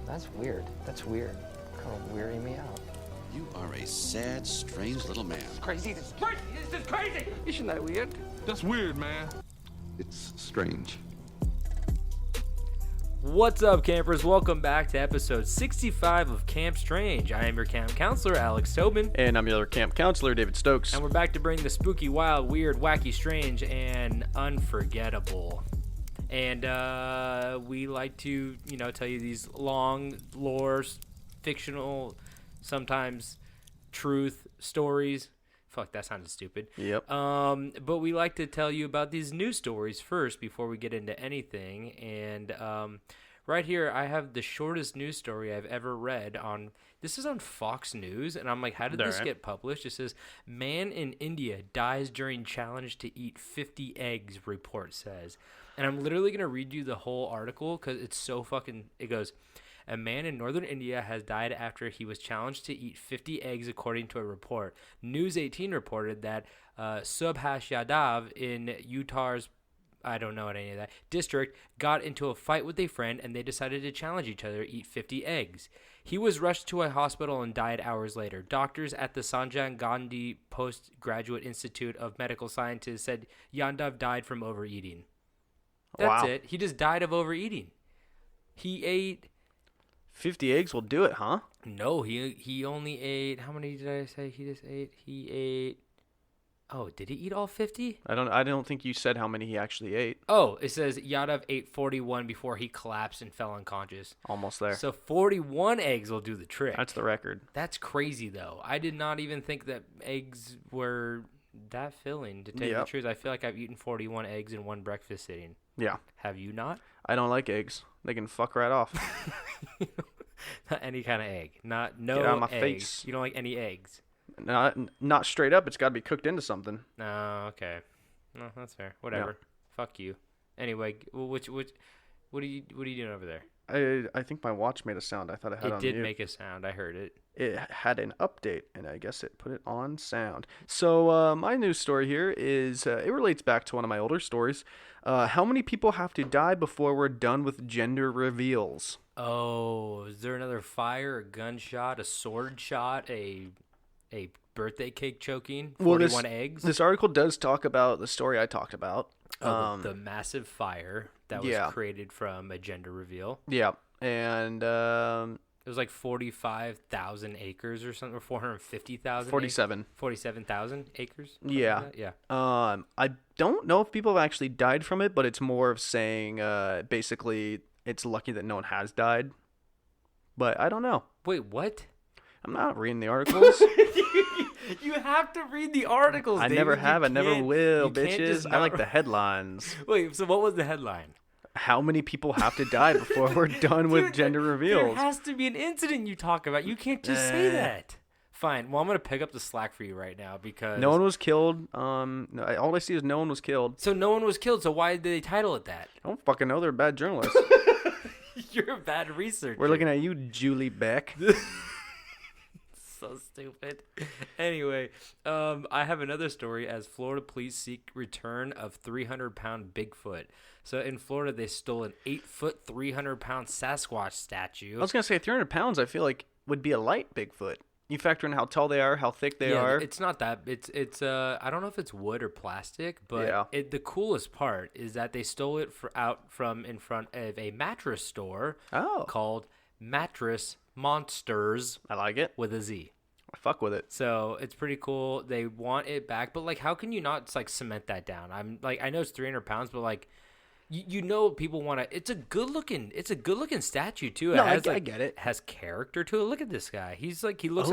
That's weird. That's weird. Kind of weirding me out. You are a sad, strange little man. Crazy. This is crazy. This is crazy. Isn't that weird? That's weird, man. It's strange. What's up, campers? Welcome back to episode 65 of Camp Strange. I am your camp counselor, Alex Tobin. And I'm your other camp counselor, David Stokes. And we're back to bring the spooky, wild, weird, wacky, strange, and unforgettable. And we like to, tell you these long lore, fictional, sometimes truth stories. Fuck, that sounded stupid. Yep. But we like to tell you about these news stories first before we get into anything. And right here, I have the shortest news story I've ever read on. This is on Fox News, and I'm like, how did this get published? It says, man in India dies during challenge to eat 50 eggs, report says. And I'm literally going to read you the whole article because it's so fucking, it goes, a man in northern India has died after he was challenged to eat 50 eggs, according to a report. News 18 reported that Subhash Yadav in Utah's, I don't know any of that, district, got into a fight with a friend, and they decided to challenge each other to eat 50 eggs. He was rushed to a hospital and died hours later. Doctors at the Sanjay Gandhi Postgraduate Institute of Medical Sciences said Yadav died from overeating. That's it. He just died of overeating. He ate 50 eggs will do it, huh? No, he only ate, how many did I say he just ate? He ate, did he eat all 50? I don't think you said how many he actually ate. Oh, it says Yadav ate 41 before he collapsed and fell unconscious. Almost there. So 41 eggs will do the trick. That's the record. That's crazy, though. I did not even think that eggs were that filling, to tell you the truth. I feel like I've eaten 41 eggs in one breakfast sitting. Yeah. Have you not? I don't like eggs. They can fuck right off. Not any kind of egg. No Get out of my eggs. face. You don't like any eggs? Not straight up. It's got to be cooked into something. Oh, okay. No, that's fair. Whatever. Yeah. Fuck you. Anyway, what are you doing over there? I think my watch made a sound. I thought it had on It did mute. make a sound. I heard it. It had an update, and I guess it put it on sound. So my news story here is, it relates back to one of my older stories. How many people have to die before we're done with gender reveals? Oh, is there another fire, a gunshot, a sword shot, a birthday cake choking, 41 eggs? This article does talk about the story I talked about. The massive fire that was created from a gender reveal. Yeah, and it was like 45,000 acres or something, or 450,000. 47,000 acres. Yeah, like yeah. I don't know if people have actually died from it, but it's more of saying basically it's lucky that no one has died. But I don't know. Wait, what? I'm not reading the articles. You have to read the articles. I David. never have. I never will, bitches. I like the the headlines. Wait, so what was the headline? How many people have to die before we're done with gender reveals? There has to be an incident you talk about. You can't just say that. Fine. Well, I'm going to pick up the slack for you right now because... No one was killed. All I see is no one was killed. So no one was killed, so why did they title it that? I don't fucking know. They're bad journalists. You're a bad researcher. We're looking at you, Julie Beck. So stupid. Anyway, I have another story as Florida police seek return of 300-pound Bigfoot. So in Florida, they stole an 8-foot, 300-pound Sasquatch statue. I was going to say 300 pounds, I feel like, would be a light Bigfoot. You factor in how tall they are, how thick they are. It's not that. It's I don't know if it's wood or plastic, but the coolest part is that they stole it out from in front of a mattress store called Mattress Monsters. I like it. With a Z. I fuck with it. So it's pretty cool. They want it back, but like, how can you not cement that down? I'm like, I know it's 300 pounds, but like, people want to. It's a good looking statue too. I get it. Has character to it. Look at this guy. He looks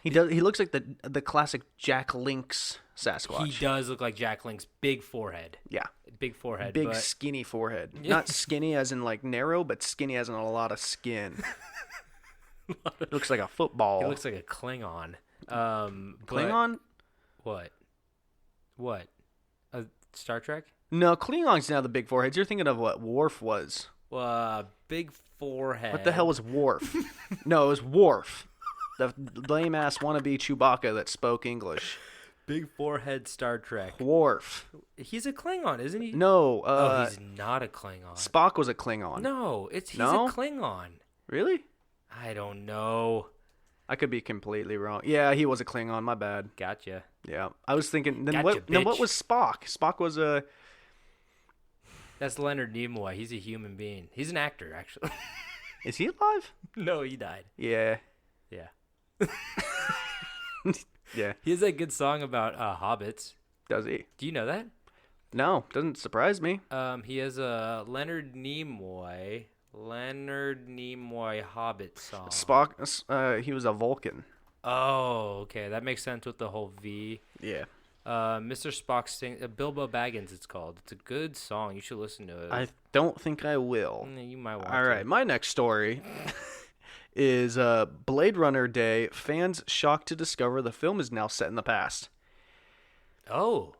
he looks like the classic Jack Lynx Sasquatch. He does look like Jack Lynx. Big forehead. Yeah. Big forehead. Big skinny forehead. Not skinny as in like narrow, but skinny as in a lot of skin. Looks like a football. He looks like a Klingon. Klingon? What? Star Trek? No, Klingons now the big foreheads. You're thinking of what Worf was. Big forehead. What the hell was Worf? No, it was Worf. The lame-ass wannabe Chewbacca that spoke English. Big forehead Star Trek. Worf. He's a Klingon, isn't he? No. He's not a Klingon. Spock was a Klingon. No, he's a Klingon. Really? I don't know. I could be completely wrong. Yeah, he was a Klingon. My bad. Gotcha. Yeah, I was thinking. Then Gotcha, what bitch. was Spock? Spock was a. That's Leonard Nimoy. He's a human being. He's an actor, actually. Is he alive? No, he died. Yeah. Yeah. Yeah. He has that good song about hobbits. Does he? Do you know that? No, doesn't surprise me. He has a Leonard Nimoy Hobbit song. Spock. He was a Vulcan. Oh, okay, that makes sense with the whole V. Yeah. Mr. Spock sing Bilbo Baggins. It's called. It's a good song. You should listen to it. I don't think I will. You might want. All right, my next story is Blade Runner Day. Fans shocked to discover the film is now set in the past. Oh.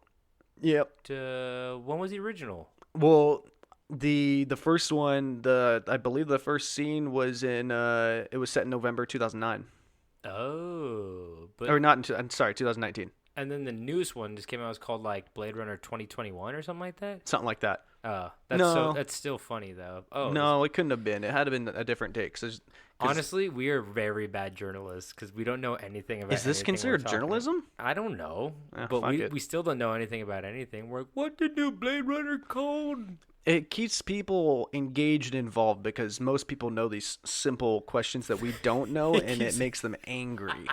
Yep. When was the original? Well, the first one, I believe the first scene was in it was set in November 2009. Oh, but Or not I'm sorry, 2019. and then the newest one just came out. It's called like Blade Runner 2021 or something like that. Something like that. That's that's still funny though. Oh No, it couldn't have been. It had to have been a different date. honestly, we are very bad journalists because we don't know anything about. Is this anything we're considered talking about. journalism? I don't know, Ah, but fuck we it. still don't know anything about anything. We're like, what the new Blade Runner called? It keeps people engaged and involved because most people know these simple questions that we don't know, and it makes them angry.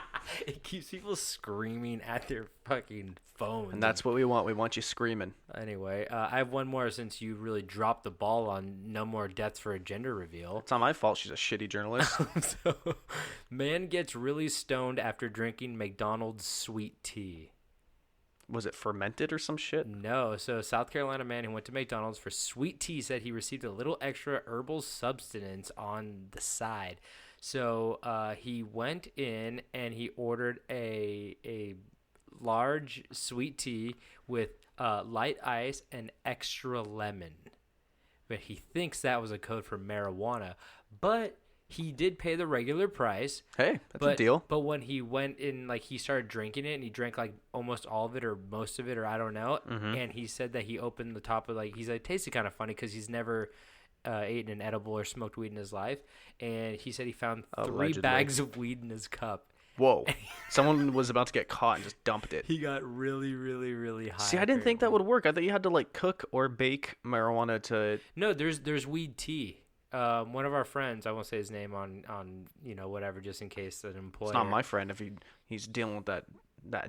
It keeps people screaming at their fucking phones. And that's what we want. We want you screaming. Anyway, I have one more since you really dropped the ball on no more deaths for a gender reveal. It's not my fault she's a shitty journalist. So, man gets really stoned after drinking McDonald's sweet tea. Was it fermented or some shit? No, so South Carolina man who went to McDonald's for sweet tea said he received a little extra herbal substance on the side. So he went in and he ordered a large sweet tea with light ice and extra lemon. But he thinks that was a code for marijuana. But he did pay the regular price. Hey, that's a deal. But when he went in, like, he started drinking it, and he drank, like, almost all of it or most of it, or I don't know. Mm-hmm. And he said that he opened the top of, like, he's like, it tasted kind of funny because he's never eaten an edible or smoked weed in his life. And he said he found Allegedly. 3 bags of weed in his cup. Whoa. Someone was about to get caught and just dumped it. He got really, really, really high. See, I didn't think that would work. I thought you had to, like, cook or bake marijuana to... No, there's weed tea. One of our friends, I won't say his name on whatever, just in case an employer. It's not my friend if he's dealing with that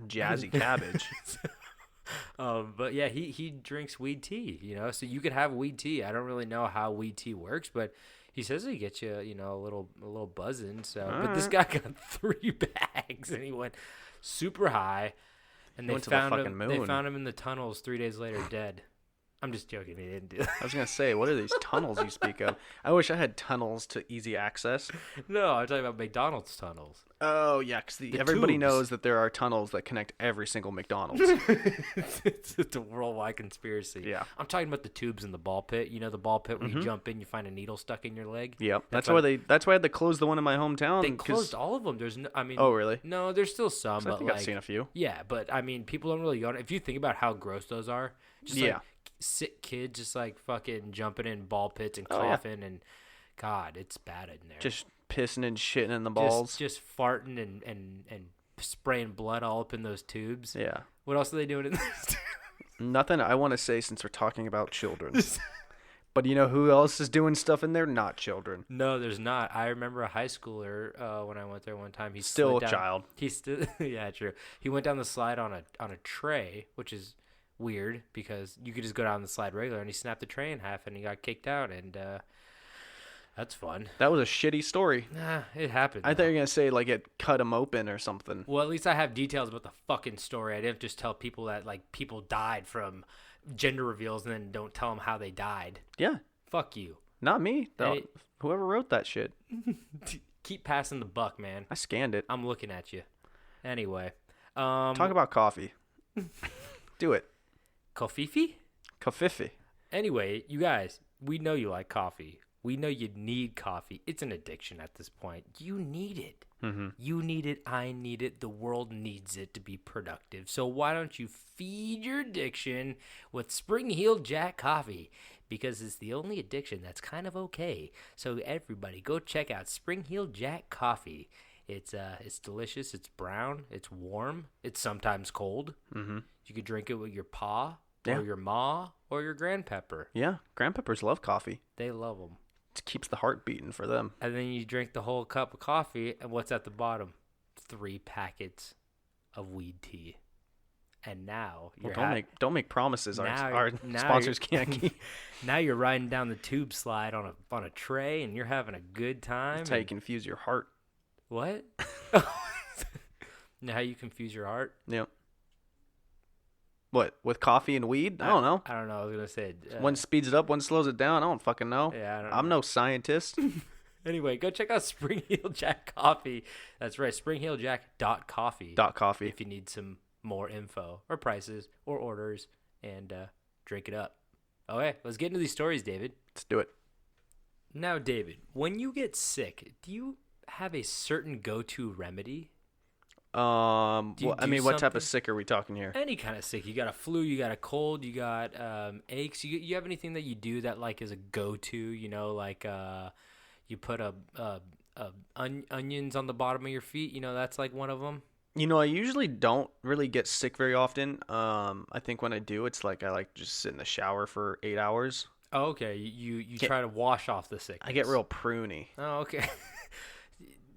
jazzy cabbage. But yeah, he drinks weed tea, so you could have weed tea. I don't really know how weed tea works, but he says it gets you, a little buzzing. So, but this guy got 3 bags and he went super high, and they went to the found fucking him. moon. They found him in the tunnels 3 days later, dead. I'm just joking. He didn't do that. I was going to say, what are these tunnels you speak of? I wish I had tunnels to easy access. No, I'm talking about McDonald's tunnels. Oh, yeah, because everybody tubes. knows that there are tunnels that connect every single McDonald's. It's a worldwide conspiracy. Yeah. I'm talking about the tubes in the ball pit. You know the ball pit when you jump in, you find a needle stuck in your leg? Yep. That's why why I had to close the one in my hometown. They closed all of them. There's no, I mean. Oh, really? No, there's still some, I but think like, I've seen a few. yeah, but I mean, people don't really go. If you think about how gross those are, just Yeah. like sick kids, just like fucking jumping in ball pits and Oh, yeah. coughing, and God, it's bad in there. Just pissing and shitting in the balls. just farting and spraying blood all up in those tubes. Yeah. What else are they doing in this? Nothing I want to say since we're talking about children. But you know who else is doing stuff in there? Not children. No, there's not. I remember a high schooler when I went there one time. He Still slid a down, child. He still, yeah, true. He went down the slide on a tray, which is weird because you could just go down the slide regular, and he snapped the tray in half, and he got kicked out, and that's fun. That was a shitty story. Nah, it happened. I thought you were going to say, like, it cut him open or something. Well, at least I have details about the fucking story. I didn't just tell people that like people died from gender reveals and then don't tell them how they died. Yeah. Fuck you. Not me. Hey. Whoever wrote that shit. Keep passing the buck, man. I scanned it. I'm looking at you. Anyway, Talk about coffee. Do it. Kofifi? Kofifi. Anyway, you guys, we know you like coffee. We know you need coffee. It's an addiction at this point. You need it. Mm-hmm. You need it. I need it. The world needs it to be productive. So why don't you feed your addiction with Spring Heel Jack coffee? because it's the only addiction that's kind of okay. So everybody go check out Spring Heel Jack coffee. It's delicious. It's brown. It's warm. It's sometimes cold. Mm-hmm. You could drink it with your pa or your ma or your grandpepper. Yeah, grandpeppers love coffee. They love them. It keeps the heart beating for them. And then you drink the whole cup of coffee, and what's at the bottom? 3 packets of weed tea. And now you're don't make promises our now sponsors can't keep. Now you're riding down the tube slide on a tray, and you're having a good time. That's how you confuse your heart. What? Now how you confuse your heart? Yep. What, with coffee and weed? I don't know. I don't know. I was gonna say One speeds it up, one slows it down. I don't fucking know. Yeah, I don't I'm know. no scientist. Anyway, go check out Spring Heel Jack coffee. That's right, springheeljack.coffee. .coffee. If you need some more info or prices or orders, and drink it up. Okay, let's get into these stories, David. Let's do it. Now, David, when you get sick, do you have a certain go-to remedy? What type something? of sick are we talking here? Any kind of sick. You got a flu, you got a cold, you got aches. You have anything that you do that like is a go-to? You know, like you put onions on the bottom of your feet. You know, that's like one of them. You know, I usually don't really get sick very often. I think when I do, it's like I like just sit in the shower for 8 hours. Oh, okay. You try to wash off the sickness. I get real pruny. Oh, okay.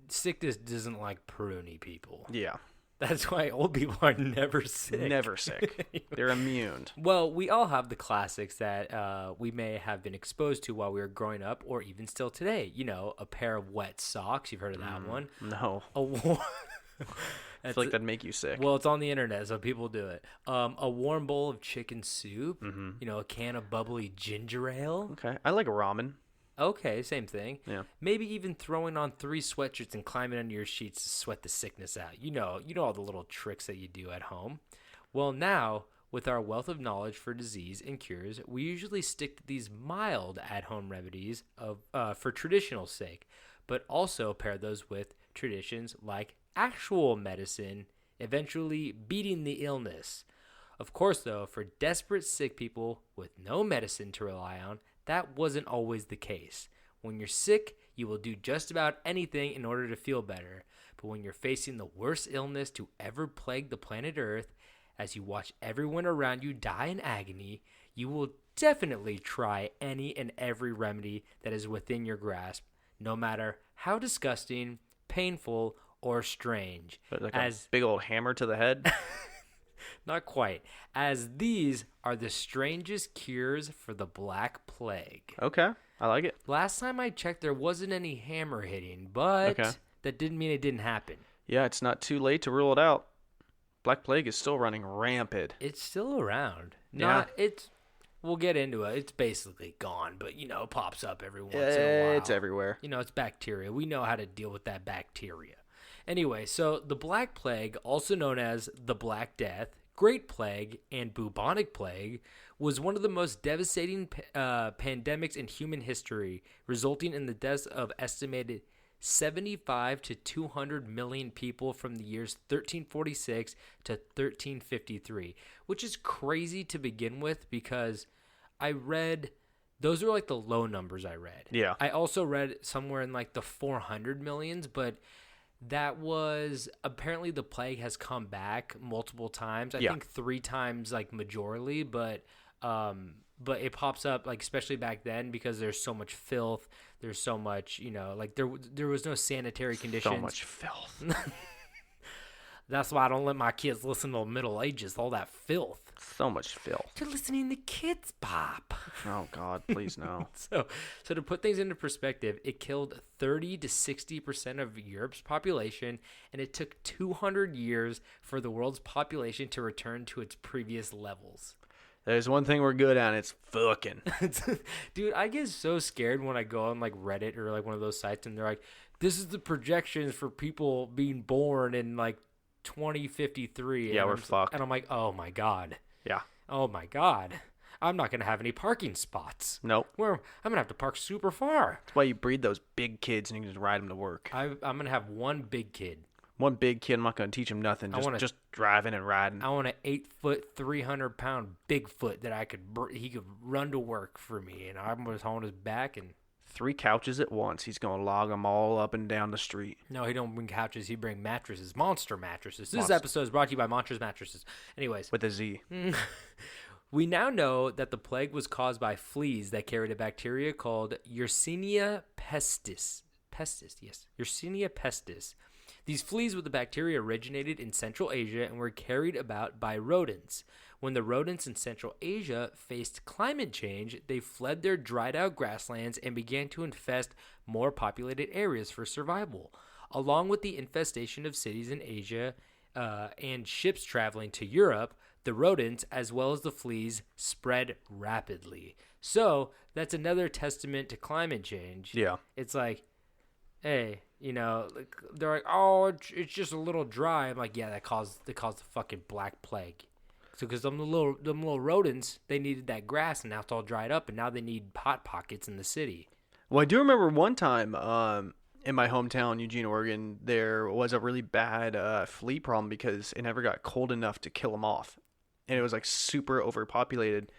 Sickness doesn't like pruny people. Yeah. That's why old people are never sick. Never sick. They're immune. Well, we all have the classics that we may have been exposed to while we were growing up, or even still today. You know, a pair of wet socks. You've heard of that one. No. A warm... I feel like that'd make you sick. Well, it's on the internet, so people do it. A warm bowl of chicken soup. Mm-hmm. You know, a can of bubbly ginger ale. Okay. I like ramen. Okay, same thing. Yeah. Maybe even throwing on 3 sweatshirts and climbing under your sheets to sweat the sickness out. You know all the little tricks that you do at home. Well, now, with our wealth of knowledge for disease and cures, we usually stick to these mild at-home remedies for traditional sake, but also pair those with traditions like actual medicine, eventually beating the illness. Of course, though, for desperate sick people with no medicine to rely on, that wasn't always the case. When you're sick, you will do just about anything in order to feel better. But when you're facing the worst illness to ever plague the planet Earth, as you watch everyone around you die in agony, you will definitely try any and every remedy that is within your grasp, no matter how disgusting, painful, or strange. Like a big old hammer to the head? Not quite, as these are the strangest cures for the Black Plague. Okay, I like it. Last time I checked, there wasn't any hammer hitting, but Okay. that didn't mean it didn't happen. Yeah, it's not too late to rule it out. Black Plague is still running rampant. It's still around. Yeah. We'll get into it. It's basically gone, but, it pops up every once in a while. It's everywhere. It's bacteria. We know how to deal with that bacteria. Anyway, so the Black Plague, also known as the Black Death, Great Plague, and bubonic plague, was one of the most devastating pandemics in human history, resulting in the deaths of estimated 75 to 200 million people from the years 1346 to 1353, which is crazy to begin with because I read those are like the low numbers I read. Yeah. I also read somewhere in like the 400 millions, but that was apparently the plague has come back multiple times. I think 3 times like majorly, but it pops up like especially back then because there's so much filth. There's so much, like there was no sanitary conditions. So much filth. That's why I don't let my kids listen to Middle Ages. All that filth. So much filth. You're listening to Kids Bop. Oh God, please no. So to put things into perspective, it killed 30 to 60% of Europe's population, and it took 200 years for the world's population to return to its previous levels. There's one thing we're good at, it's fucking. Dude, I get so scared when I go on like Reddit or like one of those sites and they're like, this is the projections for people being born in like 2053. Yeah, we're fucked. And I'm like, oh my God. Yeah. Oh my God. I'm not going to have any parking spots. Nope. I'm going to have to park super far. That's why you breed those big kids and you can just ride them to work. I'm going to have one big kid. One big kid, I'm not going to teach him nothing. Just driving and riding. I want an 8-foot, 300-pound Bigfoot that he could run to work for me, and I was on his back and. 3 couches at once. He's going to log them all up and down the street. No, he don't bring couches. He bring mattresses. Monster mattresses. This episode is brought to you by Monsters Mattresses. Anyways. With a Z. We now know that the plague was caused by fleas that carried a bacteria called Yersinia pestis. Yes. Yersinia pestis. These fleas with the bacteria originated in Central Asia and were carried about by rodents. When the rodents in Central Asia faced climate change, they fled their dried-out grasslands and began to infest more populated areas for survival. Along with the infestation of cities in Asia and ships traveling to Europe, the rodents, as well as the fleas, spread rapidly. So, that's another testament to climate change. Yeah. It's like, hey, they're like, oh, it's just a little dry. I'm like, yeah, that caused the fucking Black Plague. So, because them little rodents, they needed that grass, and now it's all dried up, and now they need hot pockets in the city. Well, I do remember one time in my hometown, Eugene, Oregon, there was a really bad flea problem because it never got cold enough to kill them off. And it was like super overpopulated.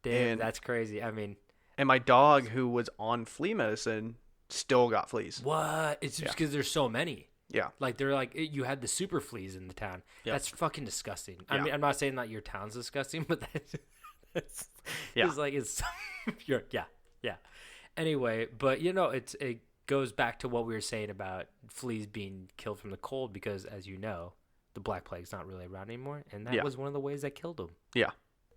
Damn, that's crazy. I mean, and my dog, who was on flea medicine, still got fleas. What? It's just because there's so many. Yeah. Like, they're like, you had the super fleas in the town. Yep. That's fucking disgusting. Yeah. I mean, I'm not saying that your town's disgusting, but that's yeah. It's like, it's, yeah. Anyway, but, it goes back to what we were saying about fleas being killed from the cold because, as you know, the Black Plague's not really around anymore, and that was one of the ways that killed them. Yeah.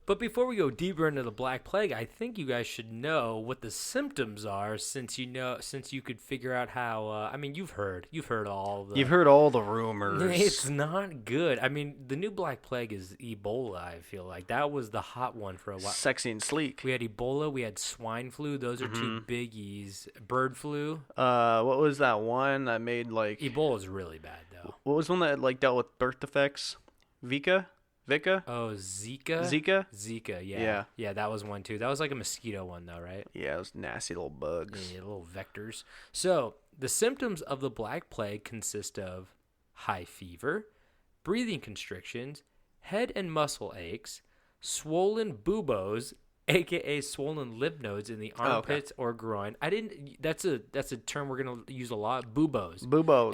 But before we go deeper into the Black Plague, I think you guys should know what the symptoms are, since you could figure out how. I mean, you've heard all the rumors. It's not good. I mean, the new Black Plague is Ebola. I feel like that was the hot one for a while. Sexy and sleek. We had Ebola. We had swine flu. Those are two biggies. Bird flu. What was that one that made like? Ebola's really bad though. What was one that like dealt with birth defects? Vika. Oh, Zika? Zika, yeah. Yeah, that was one too. That was like a mosquito one though, right? Yeah, those nasty little bugs. Yeah, little vectors. So, the symptoms of the Black Plague consist of high fever, breathing constrictions, head and muscle aches, swollen buboes, aka swollen lymph nodes in the armpits or groin. That's a term we're going to use a lot. Buboes,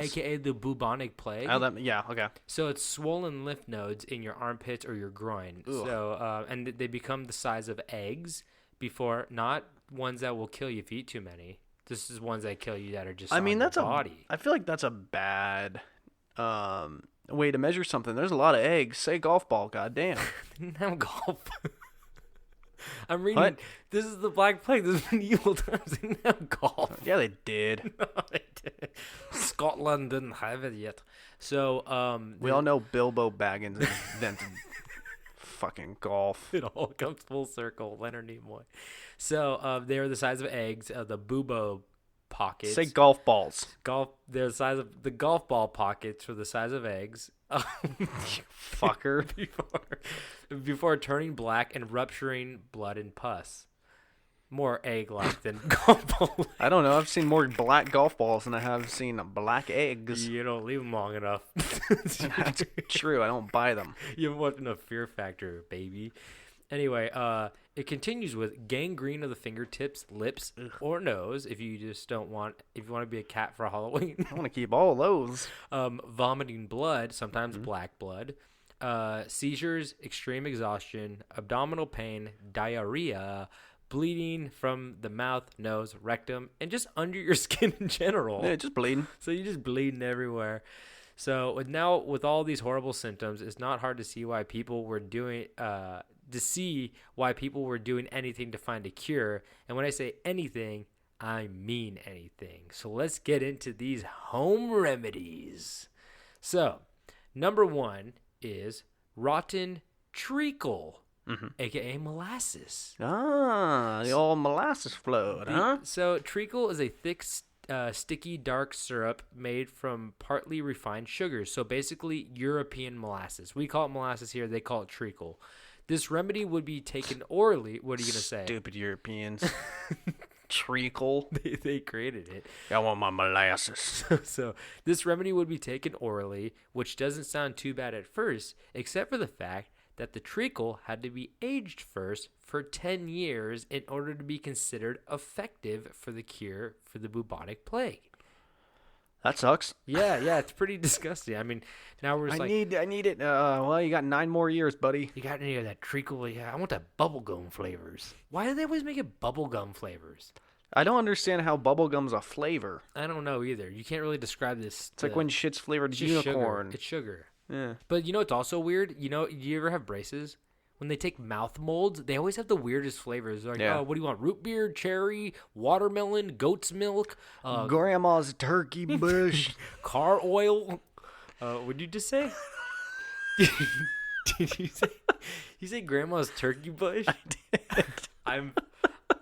aka the bubonic plague. Yeah, okay. So it's swollen lymph nodes in your armpits or your groin. Ugh. So and they become the size of eggs before, not ones that will kill you if you eat too many. This is ones that kill you that are just on your body. I feel like that's a bad way to measure something. There's a lot of eggs. Say golf ball, goddamn. Now golf. I'm reading. What? This is the Black Plague. This is medieval times. They didn't have golf. Yeah, they did. No, they did. Scotland didn't have it yet. So, we all know Bilbo Baggins invented fucking golf. It all comes full circle. Leonard Nimoy. So, they're the size of eggs. The bubo pockets. Say golf balls. They're the size of the golf ball pockets, are the size of eggs. Fucker. Before turning black and rupturing blood and pus. More egg-like than golf ball. I don't know. I've seen more black golf balls than I have seen black eggs. You don't leave them long enough. That's true. I don't buy them. You haven't watched enough Fear Factor, baby. Anyway, it continues with gangrene of the fingertips, lips, or nose. If you want to be a cat for Halloween. I want to keep all of those. Vomiting blood, sometimes black blood. Seizures, extreme exhaustion, abdominal pain, diarrhea, bleeding from the mouth, nose, rectum, and just under your skin in general. Yeah, just bleeding. So you're just bleeding everywhere. So now with all these horrible symptoms, it's not hard to see why people were doing anything to find a cure. And when I say anything, I mean anything. So let's get into these home remedies. So, number 1 is rotten treacle, aka molasses. Ah, the old molasses float, huh? So treacle is a thick, sticky, dark syrup made from partly refined sugars. So basically European molasses. We call it molasses here. They call it treacle. This remedy would be taken orally. What are you going to say? Stupid Europeans. Treacle. They created it. I want my molasses. So this remedy would be taken orally, which doesn't sound too bad at first, except for the fact that the treacle had to be aged first for 10 years in order to be considered effective for the cure for the bubonic plague. That sucks. Yeah, it's pretty disgusting. I mean, now we're just I need it. Well, you got 9 more years, buddy. you got any of that treacle? Yeah, I want that bubblegum flavors. Why do they always make it bubblegum flavors? I don't understand how bubblegum's a flavor. I don't know either. You can't really describe this. It's like when shit's flavored unicorn. It's sugar. Yeah. But you know what's also weird? You know, you ever have braces? When they take mouth molds, they always have the weirdest flavors. They're like, Yeah. oh, what do you want? Root beer, cherry, watermelon, goat's milk, Grandma's turkey bush. car oil. What'd you just say? Did you say? You say grandma's turkey bush? I did.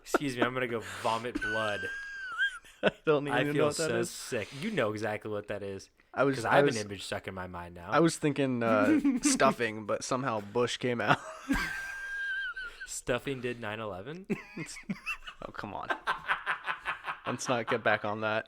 Excuse me, I'm gonna go vomit blood. I don't even I know feel what that so is. sick. You know exactly what that is. Because I have an image stuck in my mind now. I was thinking stuffing, but somehow Bush came out. Stuffing did 9/11. Oh, come on. Let's not get back on that.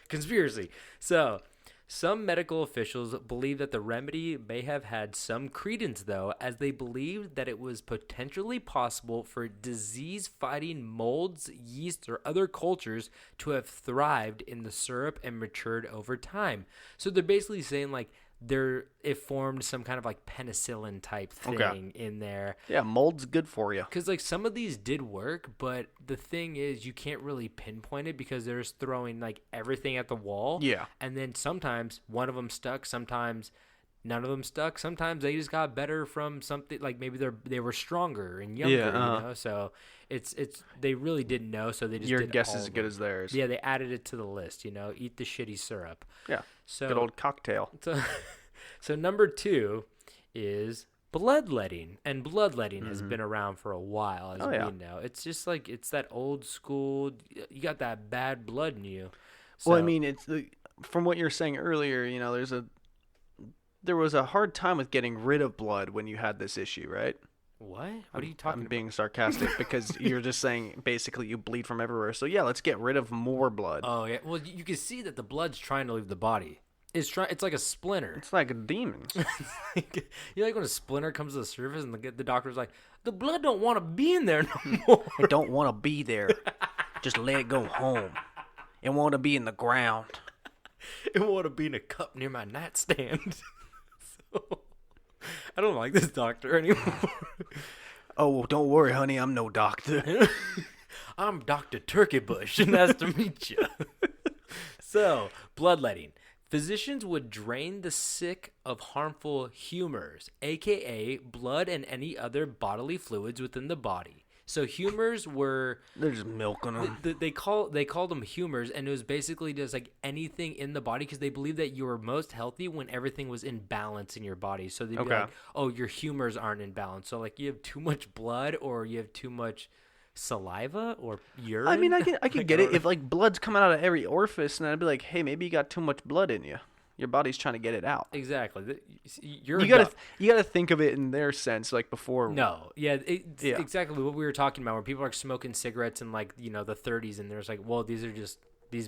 Conspiracy. So, some medical officials believe that the remedy may have had some credence, though, as they believed that it was potentially possible for disease-fighting molds, yeast, or other cultures to have thrived in the syrup and matured over time. So they're basically saying, like, it formed some kind of like penicillin type thing in there. Yeah, mold's good for you. Because like some of these did work, but the thing is you can't really pinpoint it because they're just throwing like everything at the wall. Yeah. And then sometimes one of them stuck, sometimes none of them stuck. Sometimes they just got better from something like maybe they were stronger and younger, you know. So it's they really didn't know, so they just Your did guess all is as of good them. as theirs. Yeah, they added it to the list, you know, eat the shitty syrup. Yeah. So Good old cocktail. so number 2 is bloodletting, and bloodletting has been around for a while, as we know. It's just like it's that old school. You got that bad blood in you. Well, I So- mean, it's from what you were saying earlier. You know, there was a hard time with getting rid of blood when you had this issue, right? what? What are you talking I'm about? being sarcastic because you're just saying basically you bleed from everywhere. So yeah, let's get rid of more blood. Oh yeah. Well, you can see that the blood's trying to leave the body. It's like a splinter. It's like demons. You like when a splinter comes to the surface and the doctor's like, the blood don't want to be in there no more. I don't want to be there. Just let it go home. It want to be in the ground. It want to be in a cup near my nightstand. So, I don't like this doctor anymore. Oh, don't worry, honey. I'm no doctor. I'm Dr. Turkey Bush. Nice to meet you. So, bloodletting. Physicians would drain the sick of harmful humors, aka blood and any other bodily fluids within the body. So humors were They're just milking them. they called them humors, and it was basically just like anything in the body because they believed that you were most healthy when everything was in balance in your body. So they'd be like, "Oh, your humors aren't in balance." So like you have too much blood or you have too much saliva or urine. I mean, I could get it if like blood's coming out of every orifice, and I'd be like, hey, maybe you got too much blood in you. Your body's trying to get it out. Exactly. You gotta think of it in their sense, like before. No, exactly what we were talking about, where people are smoking cigarettes in like the 30s, and there's like, well, these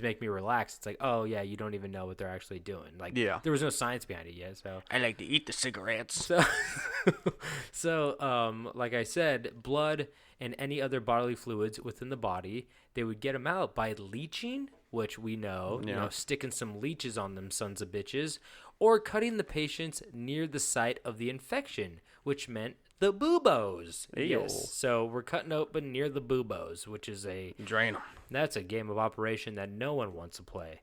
make me relax. It's like, oh yeah, you don't even know what they're actually doing. Like, there was no science behind it yet. So I like to eat the cigarettes. So, like I said, blood and any other bodily fluids within the body, they would get them out by leaching, which we know, sticking some leeches on them sons of bitches, or cutting the patients near the site of the infection, which meant the buboes. Ew. Yes. So we're cutting open near the buboes, which is Drain them. that's a game of operation that no one wants to play.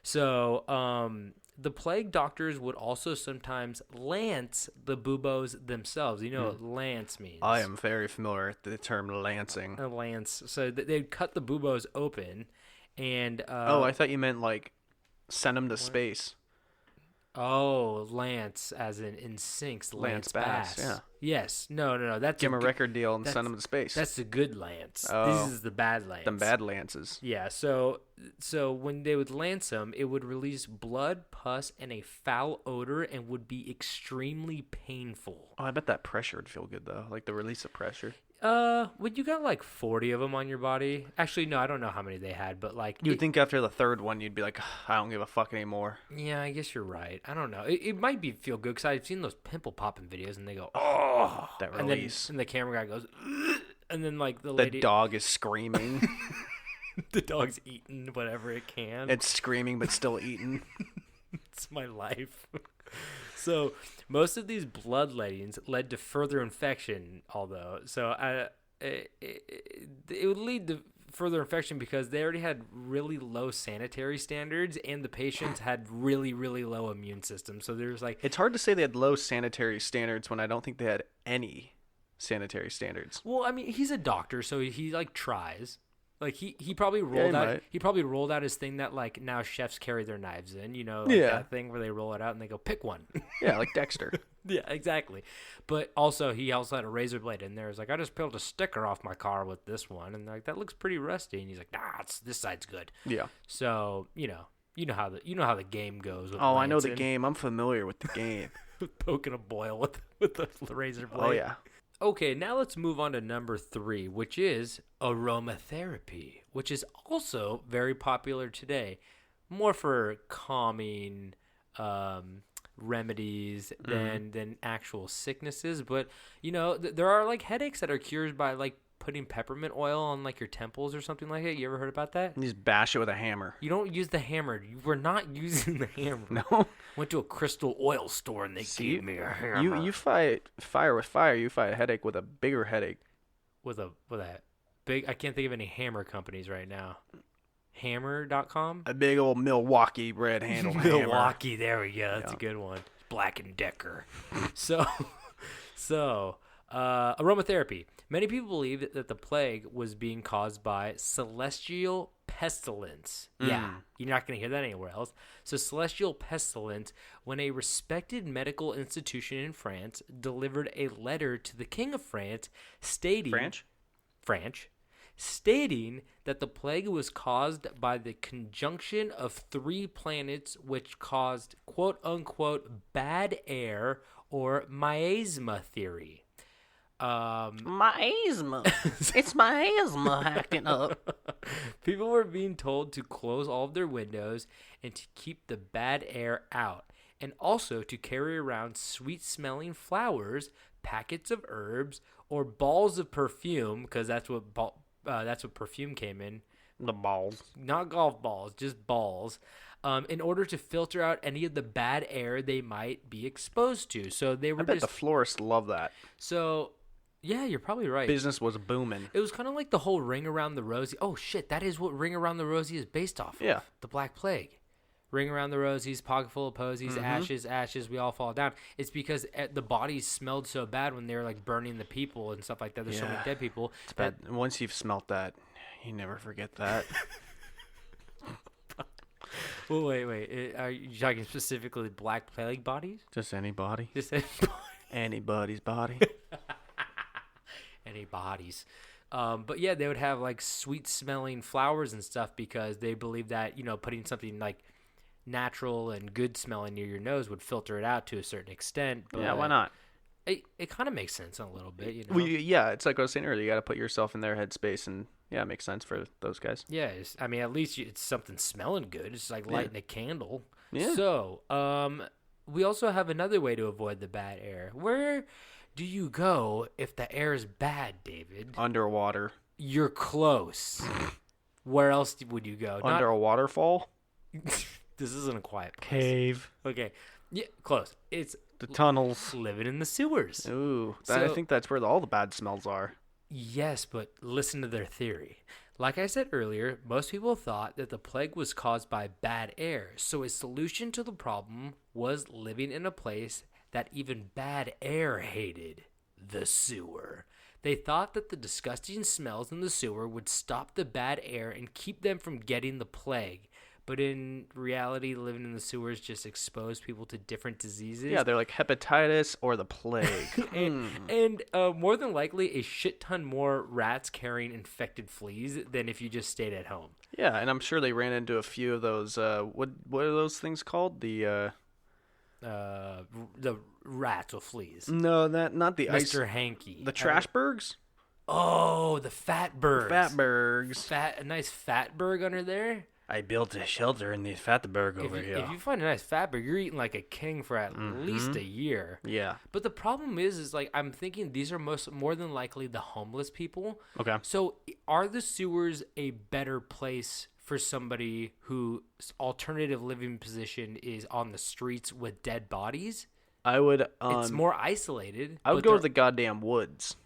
So, the plague doctors would also sometimes lance the buboes themselves. You know what lance means? I am very familiar with the term lancing. A lance. So they'd cut the buboes open, and I thought you meant like send them to space. Oh, Lance, as in Sinks, Lance Bass. yeah. Yes. No. That's Give him a record deal and send them to space. That's the good Lance. Oh. This is the bad Lance. Them bad lances. Yeah. So when they would lance them, it would release blood, pus, and a foul odor, and would be extremely painful. Oh, I bet that pressure would feel good though, like the release of pressure. When you got like 40 of them on your body. Actually, no, I don't know how many they had, but like You'd think after the third one, you'd be like, I don't give a fuck anymore. yeah, I guess you're right. I don't know. It might be feel good because I've seen those pimple popping videos, and they go, oh, That and then release. and the camera guy goes, "Ugh," and then like the The lady, dog is screaming. the dog's eating whatever it can. It's screaming, but still eating. It's my life. So most of these bloodlettings led to further infection, although it would lead to further infection because they already had really low sanitary standards and the patients had really, really low immune systems. So there's like It's hard to say they had low sanitary standards when I don't think they had any sanitary standards. well, I mean, he's a doctor, so he like tries. Like he probably rolled out might. he probably rolled out his thing that like now chefs carry their knives in, like Yeah. that thing where they roll it out and they go pick one. Yeah, like Dexter. Yeah, exactly. But also he also had a razor blade in there. It's like I just peeled a sticker off my car with this one, and like that looks pretty rusty. And he's like, nah, this side's good. Yeah. So you know how the game goes. With Oh, I know the Lansing. game. I'm familiar with the game. Poking a boil with the razor blade. Oh, yeah. Okay, now let's move on to number 3, which is aromatherapy, which is also very popular today. More for calming remedies than actual sicknesses. But, there are like headaches that are cured by like putting peppermint oil on like your temples or something like that. You ever heard about that? You just bash it with a hammer. You don't use the hammer. We're not using the hammer. No. Went to a crystal oil store and they gave me a hammer. You fight fire with fire. You fight a headache with a bigger headache. with a big, I can't think of any hammer companies right now. Hammer.com? A big old Milwaukee red handle hammer. Milwaukee, there we go. That's Yeah. a good one. Black and Decker. so aromatherapy. Many people believe that the plague was being caused by celestial pestilence. Yeah, you're not going to hear that anywhere else. So celestial pestilence, when a respected medical institution in France delivered a letter to the King of France stating... French, stating that the plague was caused by the conjunction of 3 planets which caused quote-unquote bad air or miasma theory. Miasma. It's miasma acting up. People were being told to close all of their windows and to keep the bad air out, and also to carry around sweet-smelling flowers, packets of herbs, or balls of perfume, because that's what perfume came in. The balls. Not golf balls, just balls. In order to filter out any of the bad air they might be exposed to. So they were I bet the florists love that. So, yeah, you're probably right. Business was booming. It was kind of like the whole Ring Around the Rosie. Oh, shit, that is what Ring Around the Rosie is based off of. Yeah. The Black Plague. Ring around the rosies, pocket full of posies, ashes, we all fall down. It's because the bodies smelled so bad when they were like burning the people and stuff like that. There's so many dead people. It's bad. Once you've smelt that, you never forget that. Well, wait. Are you talking specifically Black Plague bodies? Just any body. Just anybody. Anybody's body. Any bodies. But yeah, they would have like sweet smelling flowers and stuff because they believe that, putting something like natural and good smelling near your nose would filter it out to a certain extent. But Yeah, why not? It kind of makes sense a little bit, Well, yeah, it's like I was saying earlier. You got to put yourself in their headspace, and yeah, it makes sense for those guys. Yeah, at least it's something smelling good. It's like lighting a candle. Yeah. So, we also have another way to avoid the bad air. Where do you go if the air is bad, David? Underwater. You're close. Where else would you go? Under a waterfall. This isn't a quiet place. Cave. Okay. Yeah, close. It's The tunnels. living in the sewers. Ooh, I So- think that's where all the bad smells are. Yes, but listen to their theory. Like I said earlier, most people thought that the plague was caused by bad air, so a solution to the problem was living in a place that even bad air hated, the sewer. They thought that the disgusting smells in the sewer would stop the bad air and keep them from getting the plague. But in reality, living in the sewers just exposed people to different diseases. Yeah, they're like hepatitis or the plague. And more than likely, a shit ton more rats carrying infected fleas than if you just stayed at home. Yeah, and I'm sure they ran into a few of those. What are those things called? The The rats with fleas. no, that not the ice. Mr. Hanky. The trash bergs. Oh, the Fatbergs. Fatbergs. A nice Fatberg under there. I built a shelter in the Fatberg over here. If you find a nice Fatberg, you're eating like a king for at least a year. Yeah. But the problem is like I'm thinking these are more than likely the homeless people. Okay. So are the sewers a better place for somebody whose alternative living position is on the streets with dead bodies? I would. It's more isolated. I would go to the goddamn woods.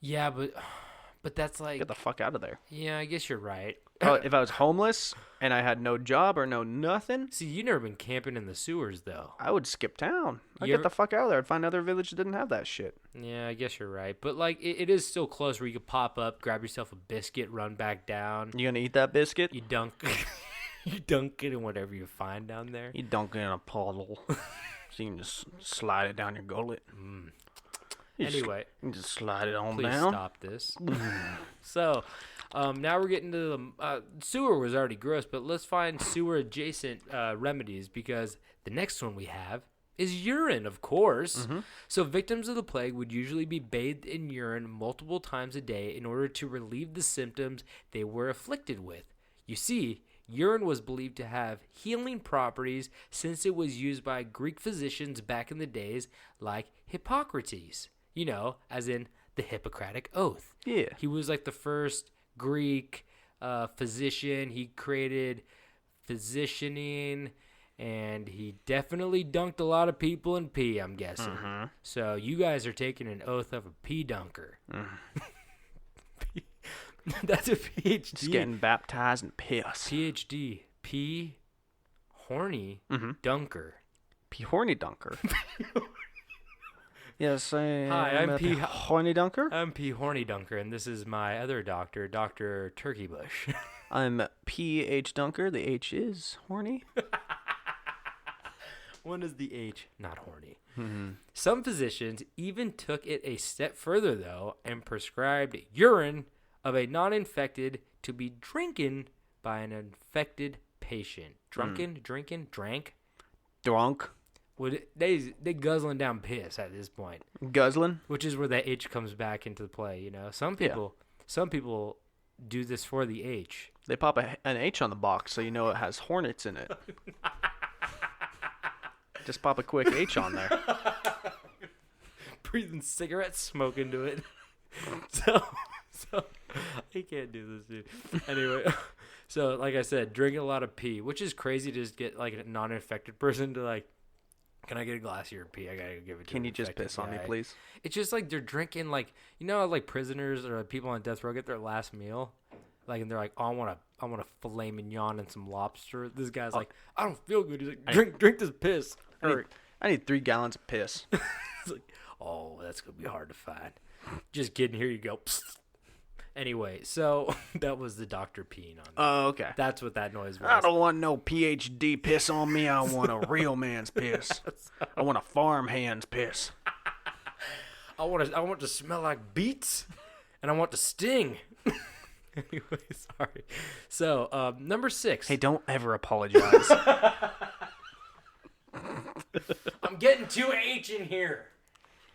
Yeah, but that's like Get the fuck out of there. Yeah, I guess you're right. If I was homeless and I had no job or no nothing, See, you've never been camping in the sewers though. I would skip town. I'd You get ever- the fuck out of there. I'd find another village that didn't have that shit. Yeah, I guess you're right. But like it is still close where you could pop up, grab yourself a biscuit, run back down. You gonna eat that biscuit? You dunk you dunk it in whatever you find down there. You dunk it in a puddle. So you can just slide it down your gullet. Anyway, You can just slide it on please down. stop this. So, now we're getting to the sewer was already gross, but let's find sewer adjacent remedies because the next one we have is urine, of course. So victims of the plague would usually be bathed in urine multiple times a day in order to relieve the symptoms they were afflicted with. You see, urine was believed to have healing properties since it was used by Greek physicians back in the days like Hippocrates. You know, as in the Hippocratic Oath. Yeah. He was like the first Greek physician. He created physicianing, and he definitely dunked a lot of people in pee, I'm guessing. So you guys are taking an oath of a pee dunker. That's a PhD. Just getting baptized in piss. PhD. Pee horny dunker. Pee horny dunker. Yes, Hi, I'm a P. horny dunker. I'm P. Horny Dunker, and this is my other doctor, Dr. Turkey Bush. I'm PH dunker. The H is horny. When is the H not horny? Some physicians even took it a step further, though, and prescribed urine of a non-infected to be drinking by an infected patient. Drank? Drunk. They guzzling down piss at this point, Guzzling. which is where the H comes back into play. You know, some people do this for the H. They pop an H on the box so you know it has hornets in it. Just pop a quick H on there. Breathing cigarette smoke into it. so I can't do this, dude. Anyway, so like I said, drinking a lot of pee, which is crazy to just get like a non-infected person to like, can I get a glass of your pee? I gotta give it to Can an you just infected piss on me, guy. please? It's just like they're drinking like, you know, like prisoners or people on death row get their last meal, like, and they're like, oh, I want a filet mignon and some lobster. This guy's like, I don't feel good. He's like, drink this piss. I need 3 gallons of piss. It's like, oh, that's gonna be hard to find. Just kidding. Here you go. Anyway, so that was the doctor peeing on me. Oh, okay. That's what that noise was. I don't want no PhD piss on me. I want a real man's piss. I want a farm hand's piss. I want to smell like beets, and I want to sting. Anyway, sorry. So, number 6. Hey, don't ever apologize. I'm getting too H in here.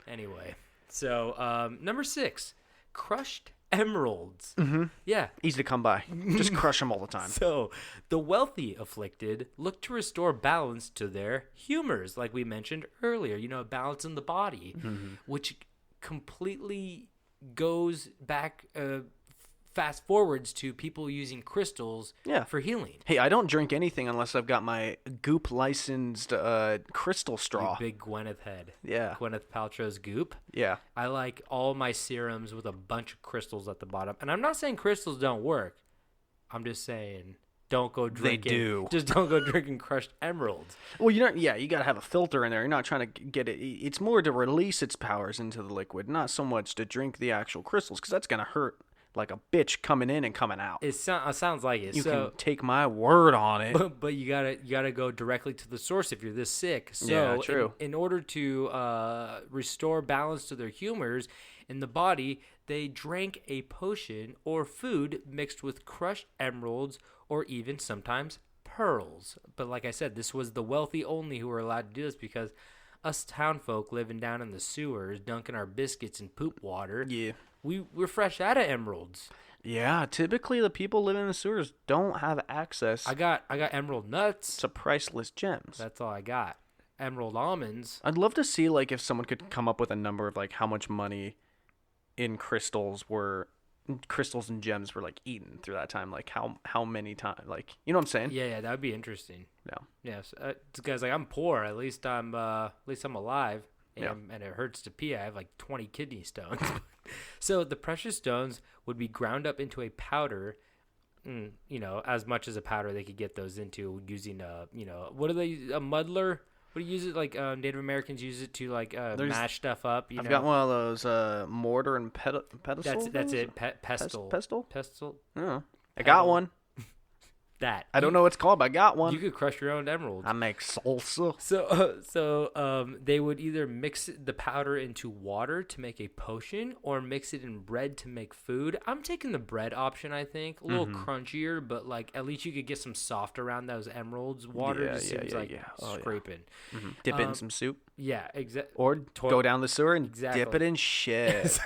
Anyway, so number 6, crushed emeralds. Yeah. Easy to come by. Just crush them all the time. So, the wealthy afflicted look to restore balance to their humors, like we mentioned earlier, you know, balance in the body, which completely goes back, fast forwards to people using crystals for healing. Hey, I don't drink anything unless I've got my Goop licensed crystal straw. Big Gwyneth head. Yeah. Gwyneth Paltrow's goop. Yeah. I like all my serums with a bunch of crystals at the bottom. And I'm not saying crystals don't work. I'm just saying don't go drinking. They do. Just don't go drinking crushed emeralds. Well, you got to have a filter in there. You're not trying to get it. It's more to release its powers into the liquid, not so much to drink the actual crystals, because that's going to hurt like a bitch coming in and coming out. It sounds like it. You So, can take my word on it. but you gotta go directly to the source if you're this sick. So Yeah, true. In order to restore balance to their humors in the body, they drank a potion or food mixed with crushed emeralds or even sometimes pearls. But like I said, this was the wealthy only who were allowed to do this because us town folk living down in the sewers, dunking our biscuits in poop water. Yeah. we're fresh out of emeralds. Yeah, typically the people living in the sewers don't have access I got emerald nuts. to priceless gems. That's all I got. Emerald almonds. I'd love to see like if someone could come up with a number of like how much money in crystals and gems were like eaten through that time, like how many times, like, you know what I'm saying? Yeah, that would be interesting. Yeah. Yes, because like I'm poor. At least I'm alive, and it hurts to pee. I have like 20 kidney stones. So the precious stones would be ground up into a powder. As much as a powder they could get those into using a muddler. What do you use it like? Native Americans use it to like mash stuff up. I've got one of those mortar and pedestal. That's it. Pestle. Pestle. Oh, I got one. That I don't know what it's called, but I got one. You could crush your own emeralds. I make salsa. So they would either mix the powder into water to make a potion, or mix it in bread to make food. I'm taking the bread option. I think a little crunchier, but like at least you could get some soft around those emeralds. Water seems like scraping. Mm-hmm. Dip it in some soup. Yeah, exactly. Or go down the sewer and dip it in shit.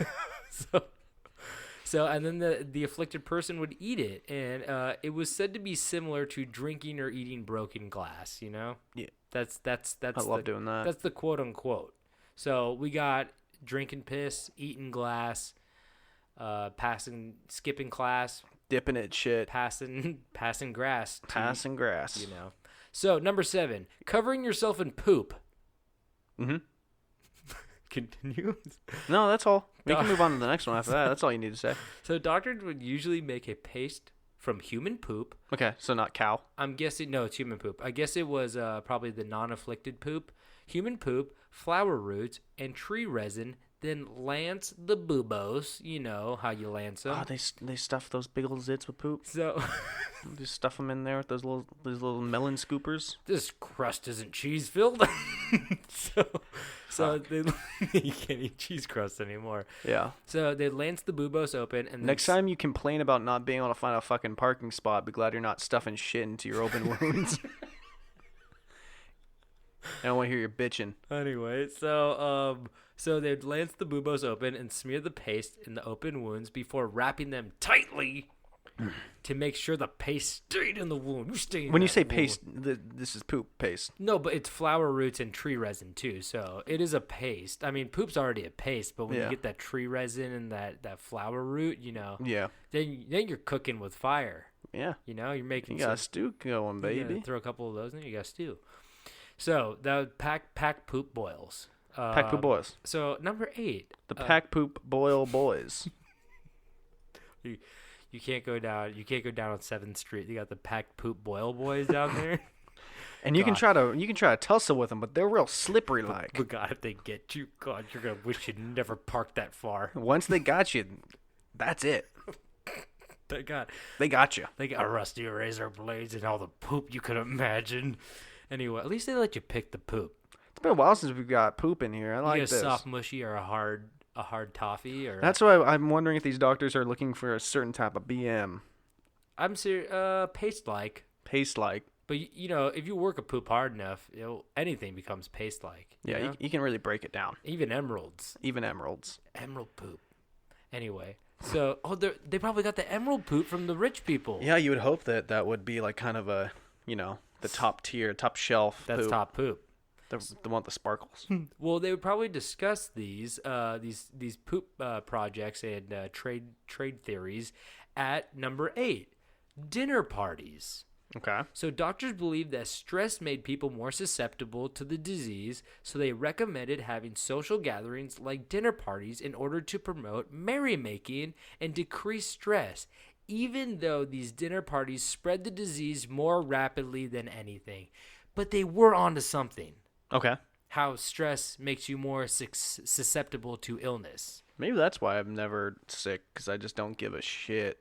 So and then the afflicted person would eat it, and it was said to be similar to drinking or eating broken glass. Yeah, that's I love doing that. That's the quote unquote. So we got drinking piss, eating glass, skipping class, dipping it shit, passing grass, passing grass. So number 7, covering yourself in poop. Mm-hmm. Continue. No, that's all. We can move on to the next one after that. That's all you need to say. So doctors would usually make a paste from human poop. Okay, so not cow. I'm guessing, no, it's human poop. I guess it was probably the non-afflicted poop. Human poop, flower roots, and tree resin. Then lance the boobos. You know how you lance them. Oh, they stuff those big old zits with poop. So just stuff them in there with those little melon scoopers. This crust isn't cheese filled. So you can't eat cheese crust anymore. Yeah. So they lance the boobos open, and next time you complain about not being able to find a fucking parking spot, be glad you're not stuffing shit into your open wounds. I don't want to hear you bitching. Anyway, so they'd lance the buboes open and smear the paste in the open wounds before wrapping them tightly to make sure the paste stayed in the wound. When you say paste, this is poop paste. No, but it's flower roots and tree resin too, so it is a paste. I mean, poop's already a paste, but when you get that tree resin and that flower root, then you're cooking with fire. Yeah. You're making. You got a stew going, baby. Throw a couple of those in, you got stew. So that pack poop boils. Pack poop boys. So number 8, the pack poop boil boys. You can't go down. You can't go down on 7th Street. You got the pack poop boil boys down there. And you can try to tussle with them, but they're real slippery like. But God, if they get you, God, you're gonna wish you'd never parked that far. Once they got you, that's it. They got you. They got rusty razor blades and all the poop you could imagine. Anyway, at least they let you pick the poop. It's been a while since we've got poop in here. I like this. A soft mushy or a hard toffee, or that's why I'm wondering if these doctors are looking for a certain type of BM. I'm serious. Paste like. But if you work a poop hard enough, anything becomes paste like. Yeah, you can really break it down. Even emeralds. Emerald poop. Anyway, so they probably got the emerald poop from the rich people. Yeah, you would hope that would be like kind of a the top tier, top shelf. That's poop. top poop. The one with the sparkles. Well, they would probably discuss these poop projects and trade theories at number 8, dinner parties. Okay. So doctors believed that stress made people more susceptible to the disease, so they recommended having social gatherings like dinner parties in order to promote merrymaking and decrease stress, even though these dinner parties spread the disease more rapidly than anything. But they were onto something. Okay. How stress makes you more susceptible to illness. Maybe that's why I'm never sick, because I just don't give a shit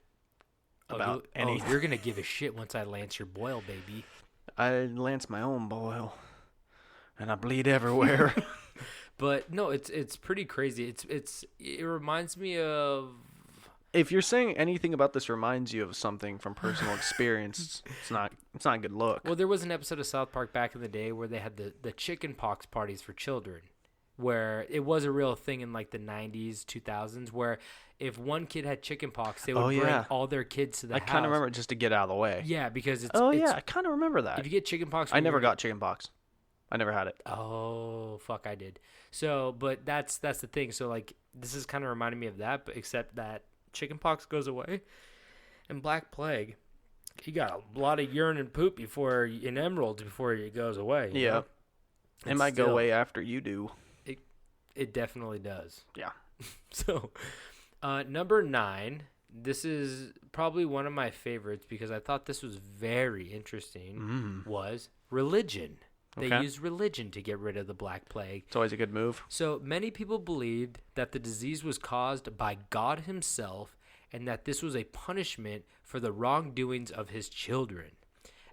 about anything. You're going to give a shit once I lance your boil, baby. I lance my own boil, and I bleed everywhere. But no, it's pretty crazy. It reminds me of... If you're saying anything about this reminds you of something from personal experience, it's not a good look. Well, there was an episode of South Park back in the day where they had the chicken pox parties for children. where it was a real thing in like the 90s, 2000s, where if one kid had chickenpox, they would bring all their kids to the house. I kind of remember it just to get out of the way. Yeah, because I kind of remember that. If you get chickenpox, I never got chickenpox. I never had it. Oh, fuck, I did. So, but that's the thing. So, like, this is kind of reminding me of that, but except that chickenpox goes away, and Black Plague, you got a lot of urine and poop in emeralds before it goes away. You know? It might go away after you do. It definitely does. Yeah. So, number 9. This is probably one of my favorites because I thought this was very interesting. Was religion. They used religion to get rid of the Black Plague. It's always a good move. So many people believed that the disease was caused by God himself and that this was a punishment for the wrongdoings of his children.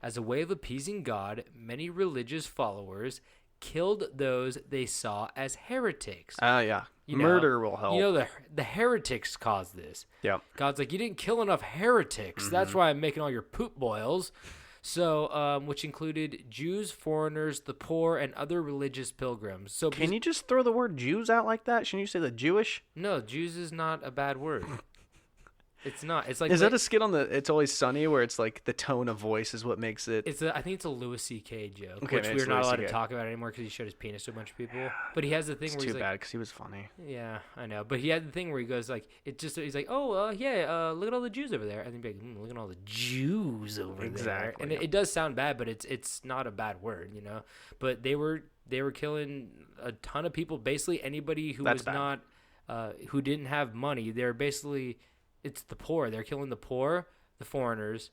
As a way of appeasing God, many religious followers killed those they saw as heretics. Yeah. Murder will help. You know, the heretics caused this. Yeah. God's like, you didn't kill enough heretics. That's why I'm making all your poop boils. So, which included Jews, foreigners, the poor, and other religious pilgrims. So, can you just throw the word Jews out like that? Shouldn't you say the Jewish? No, Jews is not a bad word. It's not. It's like is that a skit on the It's Always Sunny where it's like the tone of voice is what makes it? I think it's a Louis C.K. joke, Okay, which we're not allowed to talk about anymore because he showed his penis to a bunch of people. But he has the thing It's where he's too like, bad because he was funny. yeah, I know. But he had the thing where he goes like, he's like, look at all the Jews over there, and then be like, look at all the Jews over there. And it does sound bad, but it's not a bad word, you know. But they were killing a ton of people. Basically, anybody who was not who didn't have money, they're basically. It's the poor. They're killing the poor, the foreigners,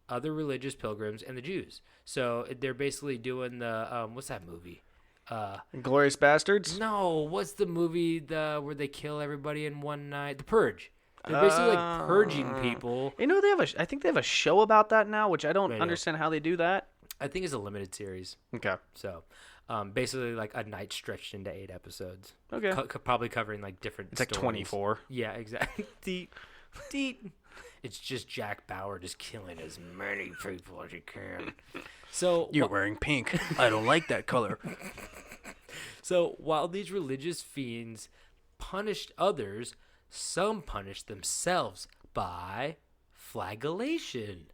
other religious pilgrims, and the Jews. So they're basically doing the what's that movie? Glorious Bastards? No, what's the movie where they kill everybody in one night? The Purge. They're basically like purging people. You know, I think they have a show about that now, which I don't understand how they do that. I think it's a limited series. Okay. So, basically like a night stretched into 8 episodes. Okay. Probably covering like different. It's like stories. 24. Yeah, exactly. It's just Jack Bauer just killing as many people as he can. So you're wearing pink. I don't like that color. So while these religious fiends punished others, some punished themselves by flagellation.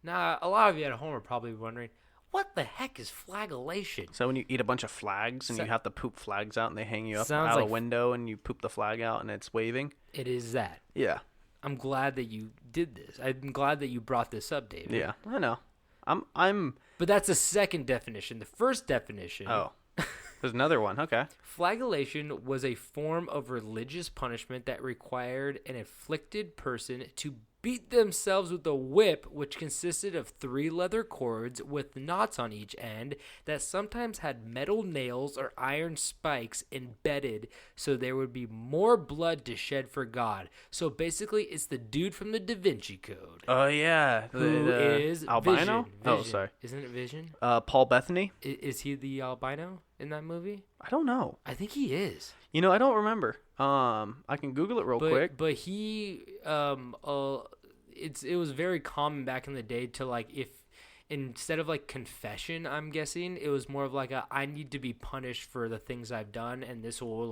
Now, a lot of you at home are probably wondering, what the heck is flagellation? So when you eat a bunch of flags and you have to poop flags out and they hang you up Sounds out like a window and you poop the flag out and it's waving? It is that. Yeah. I'm glad that you did this. I'm glad that you brought this up, David. Yeah, I know. I'm But that's the second definition. The first definition. Oh. There's another one. Okay. Flagellation was a form of religious punishment that required an afflicted person to beat themselves with a whip, which consisted of 3 leather cords with knots on each end that sometimes had metal nails or iron spikes embedded so there would be more blood to shed for God. So basically, it's the dude from the Da Vinci Code. Oh, yeah. Who is albino? Vision. Oh, sorry. Isn't it Vision? Paul Bethany? Is he the albino in that movie? I don't know. I think he is. You know, I don't remember. I can Google it real quick. But he, it was very common back in the day to like if instead of like confession, I'm guessing it was more of like I need to be punished for the things I've done, and this will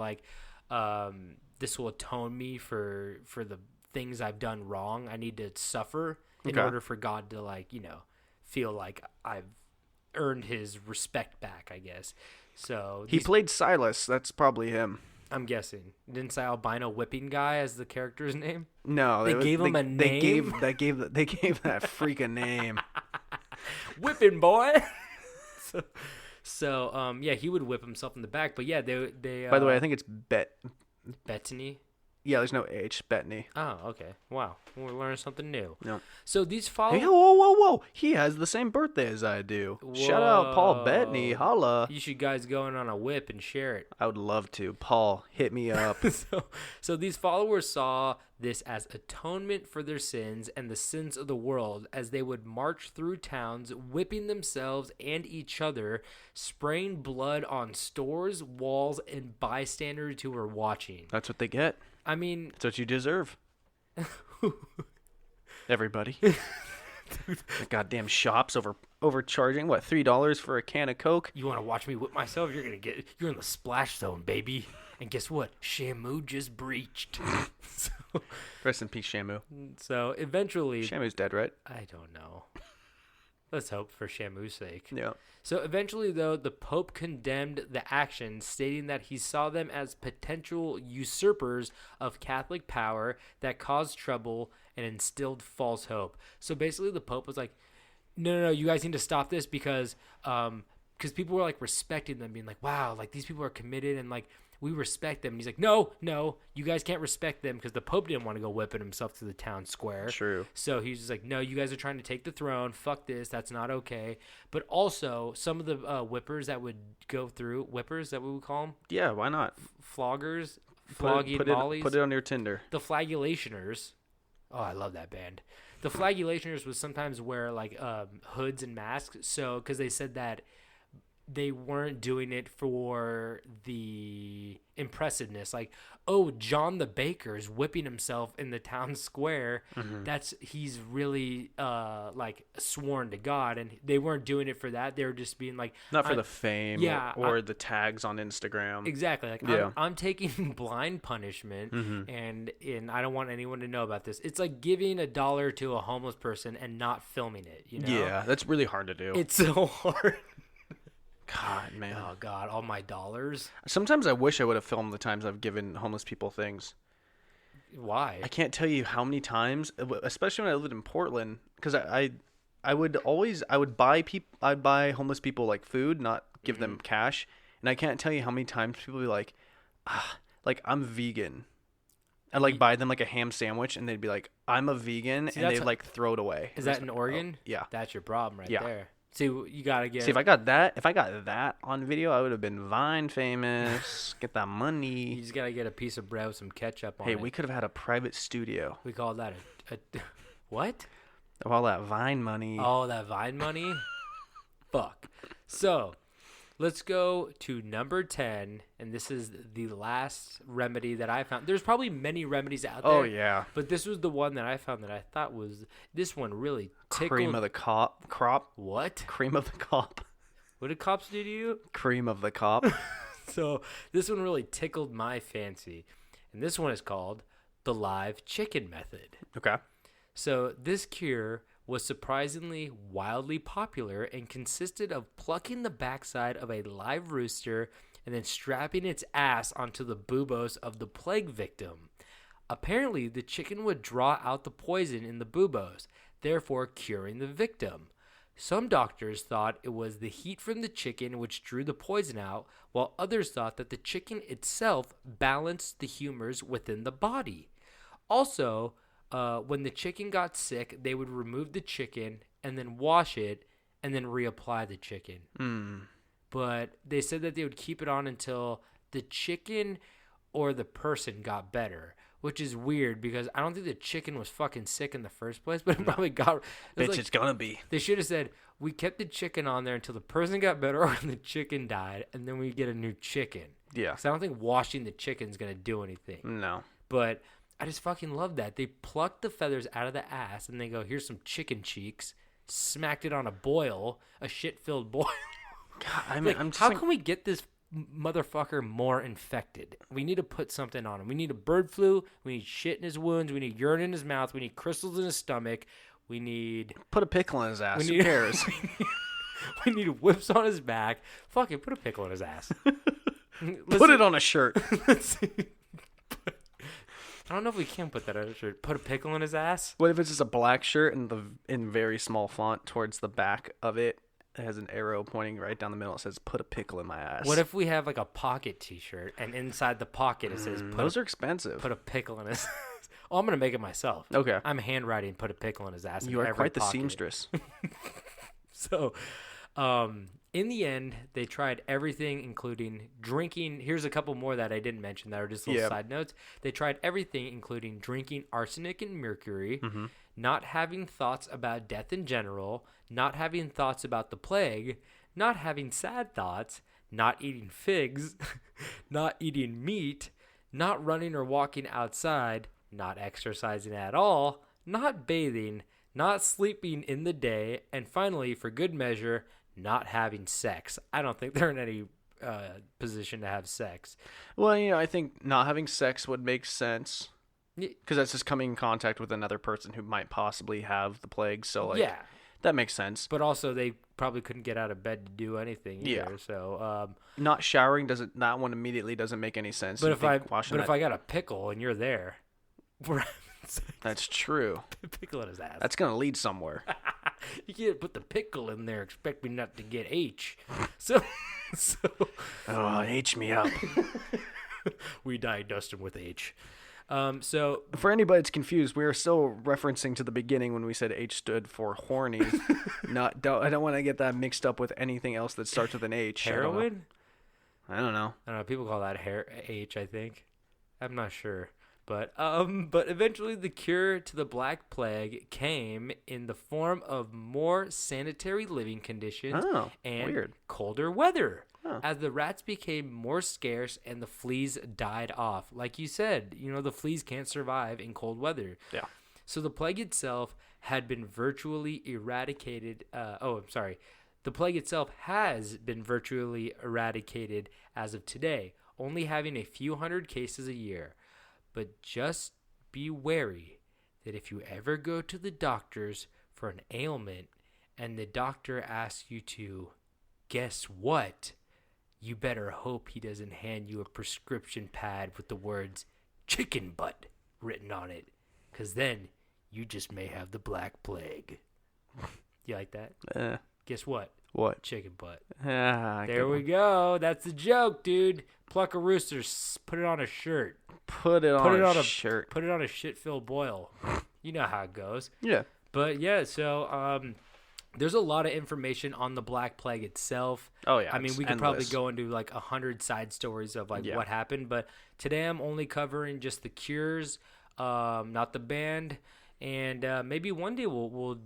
this will atone me for the things I've done wrong. I need to suffer in order for God to feel like I've earned his respect back, I guess. So he played Silas. That's probably him. I'm guessing. Didn't say albino whipping guy as the character's name? No, they gave him a name. They gave that freaking name. Whipping boy. So yeah, he would whip himself in the back. But yeah, they. By the way, I think it's Bettany. Yeah, there's no H. Bettany. Oh, okay. Wow, we're learning something new. No. So these follow. Hey, whoa! He has the same birthday as I do. Whoa. Shout out Paul Bettany. Holla. You should guys go in on a whip and share it. I would love to. Paul, hit me up. So these followers saw this as atonement for their sins and the sins of the world, as they would march through towns, whipping themselves and each other, spraying blood on stores, walls, and bystanders who were watching. That's what they get. I mean, that's what you deserve. Everybody. The goddamn shops overcharging. What, $3 for a can of Coke? You want to watch me whip myself? You're in the splash zone, baby. And guess what? Shamu just breached. Rest in peace, Shamu. So eventually, Shamu's dead, right? I don't know. Let's hope for Shamu's sake. Yeah. So eventually, though, the Pope condemned the action, stating that he saw them as potential usurpers of Catholic power that caused trouble and instilled false hope. So basically, the Pope was like, no, you guys need to stop this because people were like respecting them, being like, wow, like these people are committed and like we respect them. And he's like, no, you guys can't respect them because the Pope didn't want to go whipping himself to the town square. True. So he's just like, no, you guys are trying to take the throne. Fuck this. That's not okay. But also, some of the whippers that would go through, whippers, that we would call them? Yeah, why not? Floggers? Put Flogging mollies? Put it on your Tinder. The flagulationers. Oh, I love that band. The flagulationers would sometimes wear like hoods and masks. So, because they said that they weren't doing it for the impressiveness. Like, oh, John the Baker is whipping himself in the town square. Mm-hmm. He's really like sworn to God, and they weren't doing it for that. They were just being like, not for the fame, yeah, or the tags on Instagram. Exactly. Like, yeah. I'm taking blind punishment, mm-hmm. and I don't want anyone to know about this. It's like giving $1 to a homeless person and not filming it. You know? Yeah, that's really hard to do. It's so hard. God, man. Oh, God, all my dollars. Sometimes I wish I would have filmed the times I've given homeless people things. Why? I can't tell you how many times, especially when I lived in Portland, because I would buy homeless people like food, not give them cash, and I can't tell you how many times people be like, like I'm vegan. I'd like buy them like a ham sandwich, and they'd be like, I'm a vegan, and they'd like throw it away. Is that in Oregon? Oh, yeah. That's your problem right there. See, you gotta get. See, if I got that on video, I would have been Vine famous. Get that money. You just gotta get a piece of bread with some ketchup on it. Hey, we could have had a private studio. We call that a what? Of all that Vine money. Oh, that Vine money? Fuck. So, let's go to number 10, and this is the last remedy that I found. There's probably many remedies out there. Oh, yeah. But this was the one that I found that I thought was, this one really tickled. Cream of the crop. What? Cream of the cop. What did cops do to you? Cream of the cop. So, this one really tickled my fancy. And this one is called the live chicken method. Okay. So, this cure was surprisingly wildly popular and consisted of plucking the backside of a live rooster and then strapping its ass onto the buboes of the plague victim. Apparently, the chicken would draw out the poison in the buboes, therefore curing the victim. Some doctors thought it was the heat from the chicken which drew the poison out, while others thought that the chicken itself balanced the humors within the body. Also, when the chicken got sick, they would remove the chicken and then wash it and then reapply the chicken. But they said that they would keep it on until the chicken or the person got better, which is weird because I don't think the chicken was fucking sick in the first place, but it probably got... It's gonna be. They should have said, we kept the chicken on there until the person got better or the chicken died, and then we get a new chicken. Yeah. Because I don't think washing the chicken is going to do anything. No. But... I just fucking love that. They plucked the feathers out of the ass and they go, here's some chicken cheeks, smacked it on a boil, a shit-filled boil. God, I mean, like, I'm just how can we get this motherfucker more infected? We need to put something on him. We need a bird flu. We need shit in his wounds. We need urine in his mouth. We need crystals in his stomach. We need... Put a pickle in his ass. Who cares? We need whips on his back. Fuck it, put a pickle in his ass. Put it on a shirt. Let's see. I don't know if we can put that on a shirt. Put a pickle in his ass? What if it's just a black shirt and in very small font towards the back of it, it has an arrow pointing right down the middle. It says, put a pickle in my ass. What if we have like a pocket t-shirt and inside the pocket it says, those are expensive. Put a pickle in his ass. Oh, I'm going to make it myself. Okay. I'm handwriting, put a pickle in his ass. You are quite the seamstress. So, in the end, they tried everything, including drinking. Here's a couple more that I didn't mention that are just little side notes. They tried everything, including drinking arsenic and mercury, not having thoughts about death in general, not having thoughts about the plague, not having sad thoughts, not eating figs, not eating meat, not running or walking outside, not exercising at all, not bathing, not sleeping in the day, and finally, for good measure, not having sex. I don't think they're in any position to have sex. Well, I think not having sex would make sense Y- because that's just coming in contact with another person who might possibly have the plague. So, like, yeah, that makes sense. but also they probably couldn't get out of bed to do anything either. Yeah. So, Not showering that one immediately doesn't make any sense. but You if I think washing that- if I got a pickle and you're there, we're having sex. That's true. Pickle in his ass. That's gonna lead somewhere. You can't put the pickle in there. Expect me not to get H. So Oh, H me up. we diagnosed him with H. So For anybody that's confused, we are still referencing to the beginning when we said H stood for horny. I don't want to get that mixed up with anything else that starts with an H. heroin. I don't know. I don't know. People call that H. I think. I'm not sure. But eventually the cure to the Black Plague came in the form of more sanitary living conditions and weird. colder weather. Huh. As the rats became more scarce and the fleas died off. Like you said, the fleas can't survive in cold weather. Yeah. So the plague itself had been virtually eradicated. The plague itself has been virtually eradicated as of today, only having a few hundred cases a year. But just be wary that if you ever go to the doctors for an ailment and the doctor asks you to guess what, you better hope he doesn't hand you a prescription pad with the words chicken butt written on it, because then you just may have the Black Plague. You like that? Guess what? What? Chicken butt. There We go. That's the joke, dude. Pluck a rooster, put it on a shirt. Put it on a shirt. Put it on a shit-filled boil. You know how it goes. Yeah. But yeah, so there's a lot of information on the Black Plague itself. Oh yeah. I mean, it's we could probably endless. go into like 100 side stories of like what happened, but today I'm only covering just the cures, not the band, and maybe one day we'll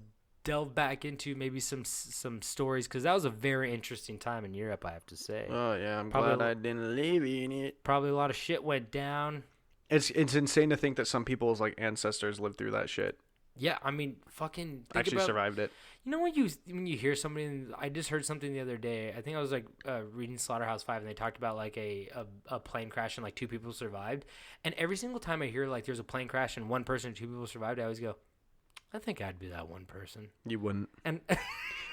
delve back into maybe some stories, because that was a very interesting time in Europe, I have to say. Oh yeah, I'm Probably- glad I didn't live in it. Probably a lot of shit went down. It's insane to think that some people's like ancestors lived through that shit. Yeah, I mean, fucking think Actually about, survived it. You know when you hear somebody, I just heard something the other day. I think I was like reading Slaughterhouse-Five, and they talked about like a plane crash and like 2 people survived. And every single time I hear like there's a plane crash and 1 person or 2 people survived, I always go, I think I'd be that one person. You wouldn't. And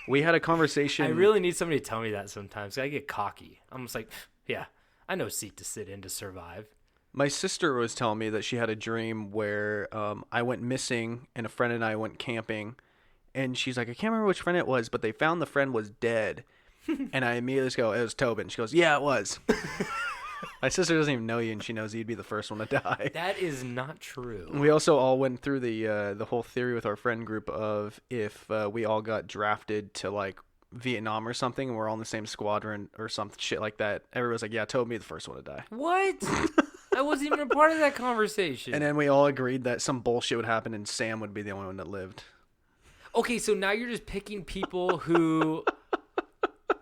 We had a conversation. I really need somebody to tell me that sometimes. I get cocky. I'm just like, yeah, I know seat to sit in to survive. My sister was telling me that she had a dream where I went missing and a friend and I went camping. And she's like, I can't remember which friend it was, but they found the friend was dead. And I immediately just go, it was Tobin. She goes, yeah, it was. My sister doesn't even know you, and she knows you'd be the first one to die. That is not true. We also all went through the whole theory with our friend group of if we all got drafted to like Vietnam or something, and we're all in the same squadron or some shit like that. Everyone's like, yeah, Toby be the first one to die. What? I wasn't even a part of that conversation. And then we all agreed that some bullshit would happen, and Sam would be the only one that lived. Okay, so now you're just picking people who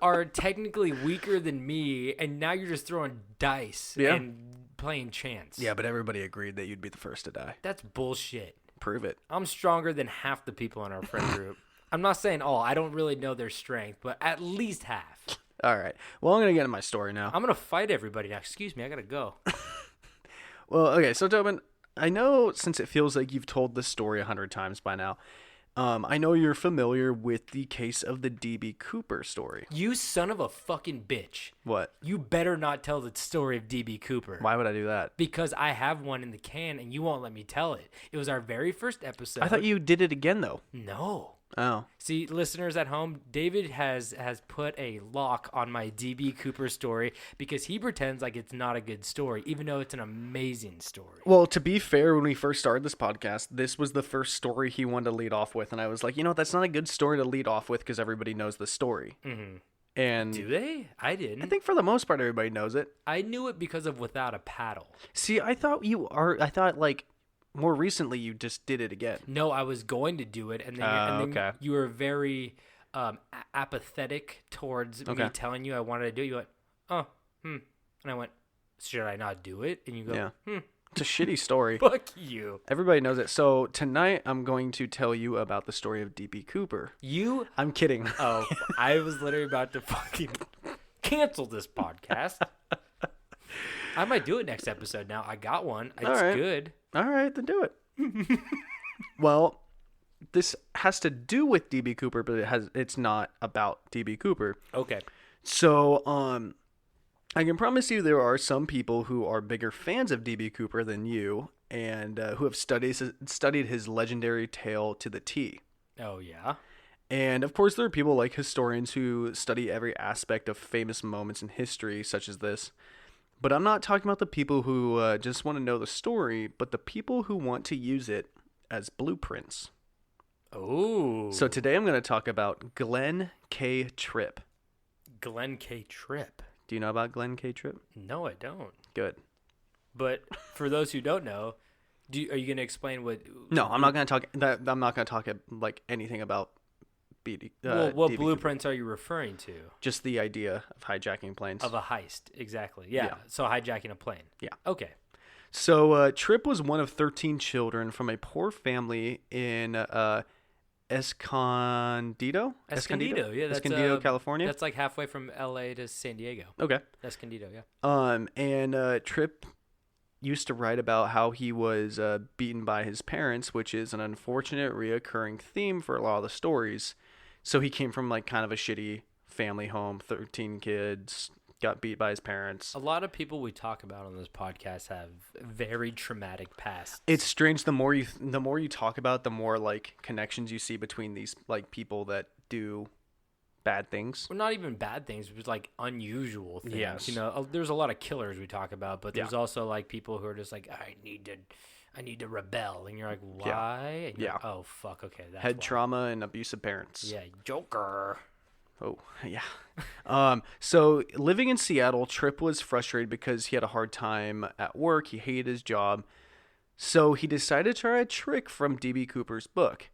are technically weaker than me, and now you're just throwing dice and playing chance. Yeah, but everybody agreed that you'd be the first to die. That's bullshit. Prove it. I'm stronger than half the people in our friend group. I'm not saying all. I don't really know their strength, but at least half. All right. Well, I'm going to get into my story now. I'm going to fight everybody now. Excuse me, I got to go. Well, okay. So, Tobin, I know since it feels like you've told this story 100 times by now, I know you're familiar with the case of the D.B. Cooper story. You son of a fucking bitch. What? You better not tell the story of D.B. Cooper. Why would I do that? Because I have one in the can and you won't let me tell it. It was our very first episode. I thought you did it again, though. No. Oh. See, listeners at home, David has put a lock on my D.B. Cooper story because he pretends like it's not a good story, even though it's an amazing story. Well, to be fair, when we first started this podcast, this was the first story he wanted to lead off with. And I was like, that's not a good story to lead off with because everybody knows the story. Mm-hmm. And Do they? I didn't. I think for the most part, everybody knows it. I knew it because of Without a Paddle. See, I thought like more recently you just did it again. No, I was going to do it, and then, okay. you were very apathetic towards me telling you I wanted to do it. You went, and I went, should I not do it? And you go, It's a shitty story. Fuck you. Everybody knows it. So tonight I'm going to tell you about the story of DB Cooper. You? I'm kidding. Oh, I was literally about to fucking cancel this podcast. I might do it next episode now. I got one. It's right. good. All right, then do it. Well, this has to do with DB Cooper, but it's not about DB Cooper. Okay. So, I can promise you there are some people who are bigger fans of DB Cooper than you, and who have studied his legendary tale to the T. Oh, yeah? And, of course, there are people like historians who study every aspect of famous moments in history, such as this. But I'm not talking about the people who just want to know the story, but the people who want to use it as blueprints. Oh. So today I'm going to talk about Glenn K. Tripp. Glenn K. Tripp. Do you know about Glenn K. Tripp? No, I don't. Good. But for those who don't know, are you going to explain what... No, I'm not going to talk. I'm not going to talk like anything about BD. what DB blueprints are you referring to? Just the idea of hijacking planes. Of a heist, exactly. Yeah. Yeah. So hijacking a plane. Yeah. Okay. So Tripp was one of 13 children from a poor family in Escondido? Escondido, yeah. That's, Escondido, California? That's like halfway from L.A. to San Diego. Okay. Escondido, yeah. And Tripp used to write about how he was beaten by his parents, which is an unfortunate reoccurring theme for a lot of the stories. So he came from like kind of a shitty family home, 13 kids, got beat by his parents. A lot of people we talk about on this podcast have very traumatic pasts. It's strange. The more you talk about it, the more like connections you see between these like people that do bad things. Well, not even bad things, but like unusual things. Yes. You know, there's a lot of killers we talk about, but there's also like people who are just like, I need to rebel, and you're like, why? And you're like, oh fuck, okay, that's Head why. trauma and abusive parents. Yeah, Joker. Oh, yeah. So living in Seattle, Tripp was frustrated because he had a hard time at work. He hated his job. So he decided to try a trick from DB Cooper's book.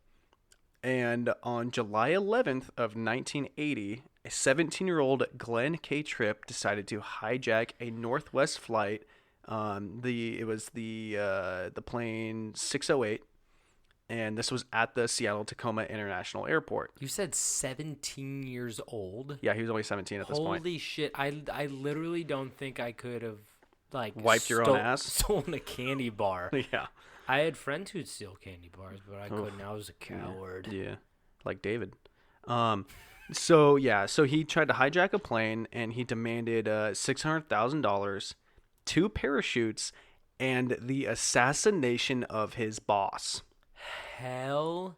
And on July 11th of 1980, a 17-year-old Glenn K. Tripp decided to hijack a Northwest flight. It was the plane 608. And this was at the Seattle-Tacoma International Airport. You said 17 years old? Yeah, he was only 17 at this point. Holy shit. I literally don't think I could have, like... Wiped your own ass? Stolen a candy bar. Yeah. I had friends who'd steal candy bars, but I couldn't. I was a coward. Yeah, like David. So he tried to hijack a plane, and he demanded $600,000, 2 parachutes, and the assassination of his boss. Hell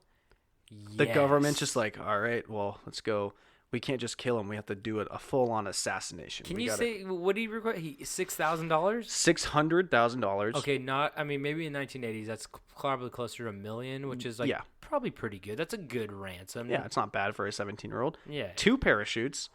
yes. The government's just like, all right, well, let's go. We can't just kill him. We have to do a full-on assassination. Can you say, what did he require? $6,000? $600,000. Okay, maybe in 1980s, that's probably closer to $1 million, which is like probably pretty good. That's a good ransom. Yeah, it's not bad for a 17-year-old. Yeah. 2 parachutes.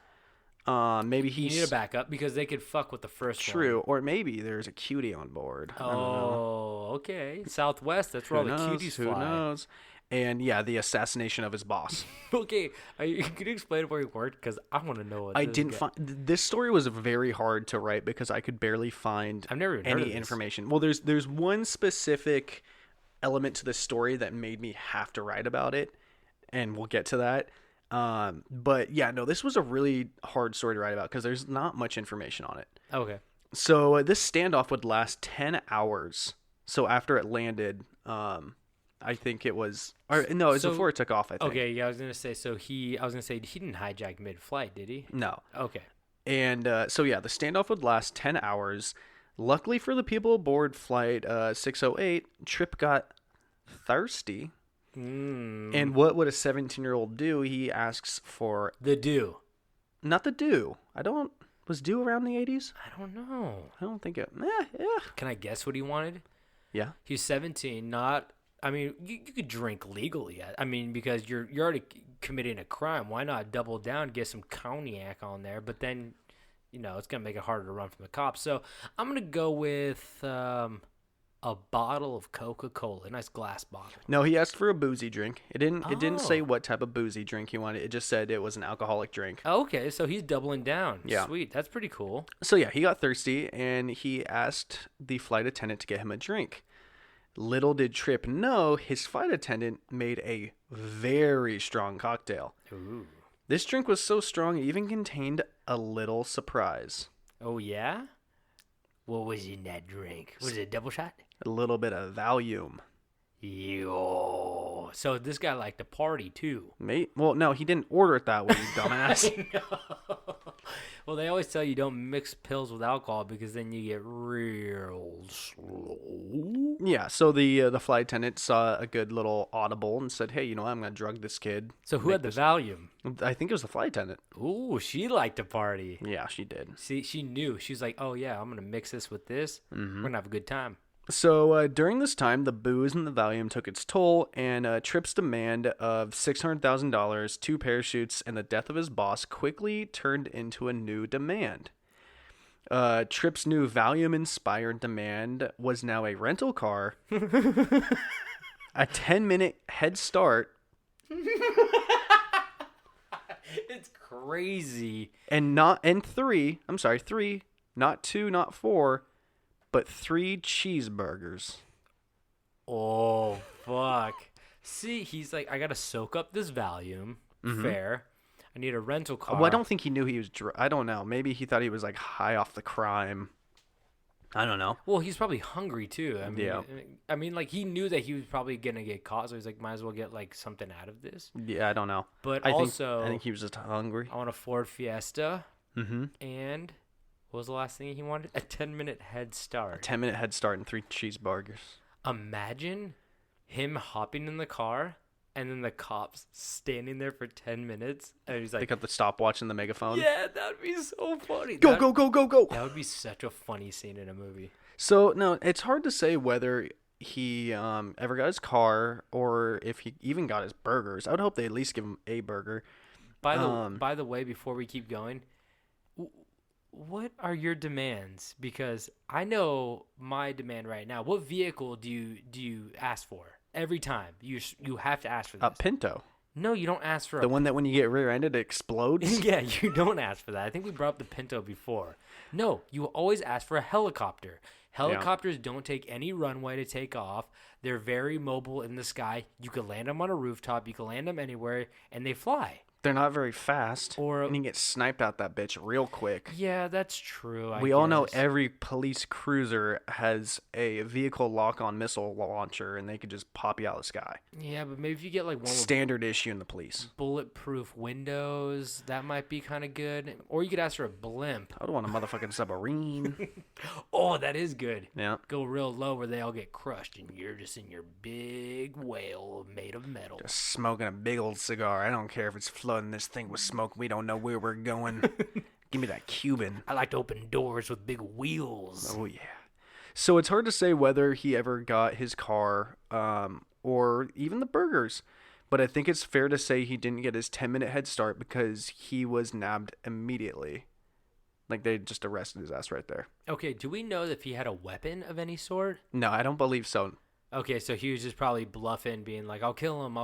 Maybe You need a backup because they could fuck with the first one. True, or maybe there's a cutie on board. I don't know. Okay. Southwest, that's where all the cuties fly. Who knows? And yeah, the assassination of his boss. Okay, can you explain where he worked? Because I want to know what I didn't find this story was very hard to write because I could barely find I've never even heard of any this. information. Well, there's one specific element to the story that made me have to write about it, and we'll get to that. But yeah, no, this was a really hard story to write about because there's not much information on it. Okay. So this standoff would last 10 hours. So after it landed, I think it was, or no, it was before it took off, I think. Okay, yeah, I was gonna say he didn't hijack mid-flight, did he? No. Okay. And so yeah, the standoff would last 10 hours. Luckily for the people aboard flight 608, Tripp got thirsty. And what would a 17-year-old do? He asks for the dew. Not the dew. Was dew around the 80s? I don't know. I don't think it. Yeah. Can I guess what he wanted? Yeah. He's 17. You could drink legally. I mean, because you're already committing a crime. Why not double down, get some cognac on there? But then, it's gonna make it harder to run from the cops. So I'm gonna go with a bottle of Coca-Cola, a nice glass bottle. No, he asked for a boozy drink. It didn't say Oh. what type of boozy drink he wanted. It just said it was an alcoholic drink. Okay, so he's doubling down. Yeah. Sweet. That's pretty cool. So yeah, he got thirsty and he asked the flight attendant to get him a drink. Little did Tripp know his flight attendant made a very strong cocktail. Ooh. This drink was so strong it even contained a little surprise. Oh, yeah? What was in that drink? Was it a double shot? A little bit of Valium. Yo. So this guy liked to party, too. Mate? Well, no, he didn't order it that way, you dumbass. I know. Well, they always tell you don't mix pills with alcohol because then you get real slow. Yeah, so the flight attendant saw a good little audible and said, hey, I'm going to drug this kid. So who had the Valium? I think it was the flight attendant. Ooh, she liked to party. Yeah, she did. See, she knew. She was like, oh, yeah, I'm going to mix this with this. We're going to have a good time. So during this time, the booze and the Valium took its toll, and Tripp's demand of $600,000, 2 parachutes, and the death of his boss quickly turned into a new demand. Tripp's new Valium-inspired demand was now a rental car, a 10-minute head start, It's crazy. and three, not 2, not 4, but 3 cheeseburgers. Oh, fuck. See, he's like, I got to soak up this Valium. Fair. I need a rental car. Well, I don't think he knew he was I don't know. Maybe he thought he was like high off the crime. I don't know. Well, he's probably hungry too. I mean, Yeah. like he knew that he was probably gonna get caught, so he's like, might as well get like something out of this. Yeah, I don't know. But I also, think he was just hungry. I want a Ford Fiesta, Mm-hmm. and what was the last thing he wanted? A 10-minute head start. 10-minute head start and 3 cheeseburgers. Imagine him hopping in the car, and then the cops standing there for 10 minutes, and he's They like, got the stopwatch and the megaphone. "Yeah, that would be so funny. Go, That- go, go, go, go. That would be such a funny scene in a movie." So, no, it's hard to say whether he ever got his car or if he even got his burgers. I would hope they at least give him a burger. By the way, before we keep going, what are your demands? Because I know my demand right now. What vehicle do you ask for every time? You have to ask for this. A Pinto. No, you don't ask for The one that when you get rear-ended, it explodes? Yeah, you don't ask for that. I think we brought up the Pinto before. No, you always ask for a helicopter. Helicopters don't take any runway to take off. They're very mobile in the sky. You can land them on a rooftop. You can land them anywhere, and they fly. They're not very fast. Or- and you get sniped out that bitch real quick. Yeah, that's true. I We all know guess. every police cruiser has a vehicle lock-on missile launcher, and they could just pop you out of the sky. Yeah, but maybe if you get like one with Standard issue in the police. bulletproof windows, that might be kind of good. Or you could ask for a blimp. I would want a motherfucking submarine. Oh, that is good. Yeah. Go real low where they all get crushed, and you're just in your big whale made of metal. Just smoking a big old cigar. I don't care if it's flooding this thing with smoke. We don't know where we're going. Give me that Cuban. I like to open doors with big wheels. Oh, yeah. So it's hard to say whether he ever got his car or even the burgers. But I think it's fair to say he didn't get his 10-minute head start because he was nabbed immediately. Like, they just arrested his ass right there. Okay, do we know if he had a weapon of any sort? No, I don't believe so. Okay, so he was just probably bluffing, being like, I'll kill him,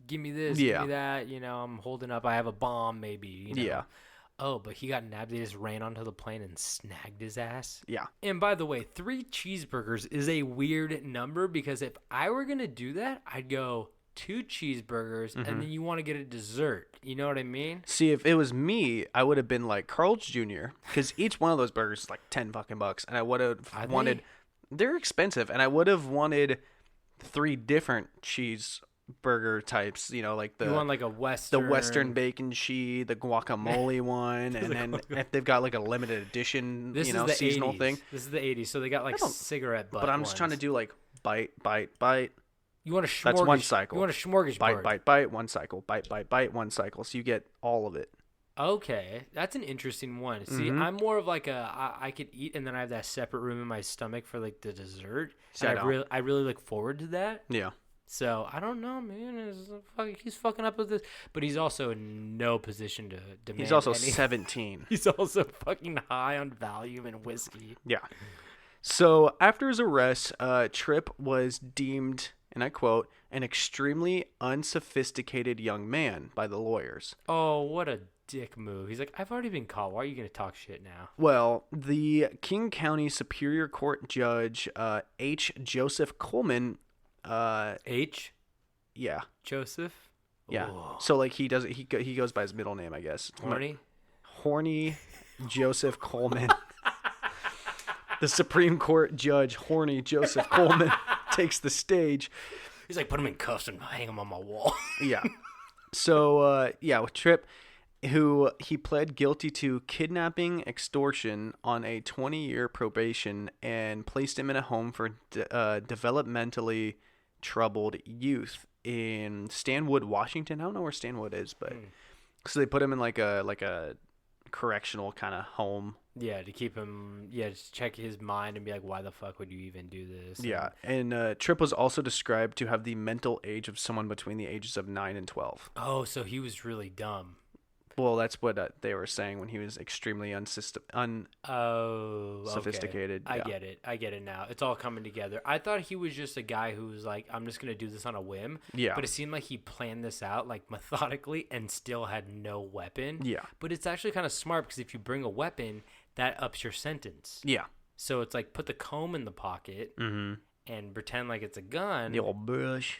give me this, Yeah. give me that, I'm holding up, I have a bomb, maybe, Yeah. Oh, but he got nabbed, they just ran onto the plane and snagged his ass? Yeah. And by the way, 3 cheeseburgers is a weird number, because if I were going to do that, I'd go 2 cheeseburgers, and then you want to get a dessert, you know what I mean? See, if it was me, I would have been like Carl's Jr. Because each one of those burgers is like 10 fucking bucks. And I would have Are wanted... they? They're expensive, and I would have wanted 3 different cheeseburger types. Like You want like a Western... the Western bacon cheese, the guacamole one, and then if they've got like a limited edition, This is the seasonal 80s. thing. This is the 80s, so they got like don't- cigarette butt But I'm just trying to ones. do like bite, bite, bite, You want a smorgasbord. That's one cycle. You want a smorgasbord. bite, bite, bite, one cycle, bite, bite, bite, one cycle. So you get all of it. Okay, that's an interesting one. See, Mhm. I'm more of like I could eat and then I have that separate room in my stomach for like the dessert. See, And I I really look forward to that. Yeah. So I don't know, man. He's fucking up with this, but he's also in no position to demand. He's also any- 17. He's also fucking high on Valium and whiskey. Yeah. So after his arrest, Tripp was deemed, and I quote, an extremely unsophisticated young man by the lawyers. Oh, what a dick move. He's like, I've already been caught. Why are you going to talk shit now? Well, the King County Superior Court Judge H. Joseph Coleman, H. yeah, Joseph? yeah. Whoa. So like he goes by his middle name, I guess. Horny? Joseph Coleman. The Supreme Court Judge Horny Joseph Coleman takes the stage. He's like, put him in cuffs and hang him on my wall. Yeah. So with Tripp, who he pled guilty to kidnapping, extortion on a 20-year probation, and placed him in a home for developmentally troubled youth in Stanwood, Washington. I don't know where Stanwood is, but so they put him in like a correctional kind of home. Yeah, to keep him, just check his mind and be like, why the fuck would you even do this? Yeah, and Tripp was also described to have the mental age of someone between the ages of 9 and 12. Oh, so he was really dumb. Well, that's what they were saying when he was extremely unsophisticated. Okay. Yeah. I get it now. It's all coming together. I thought he was just a guy who was like, I'm just going to do this on a whim. Yeah. But it seemed like he planned this out like methodically and still had no weapon. Yeah. But it's actually kind of smart because if you bring a weapon, that ups your sentence. Yeah. So it's like put the comb in the pocket and pretend like it's a gun. The old bush.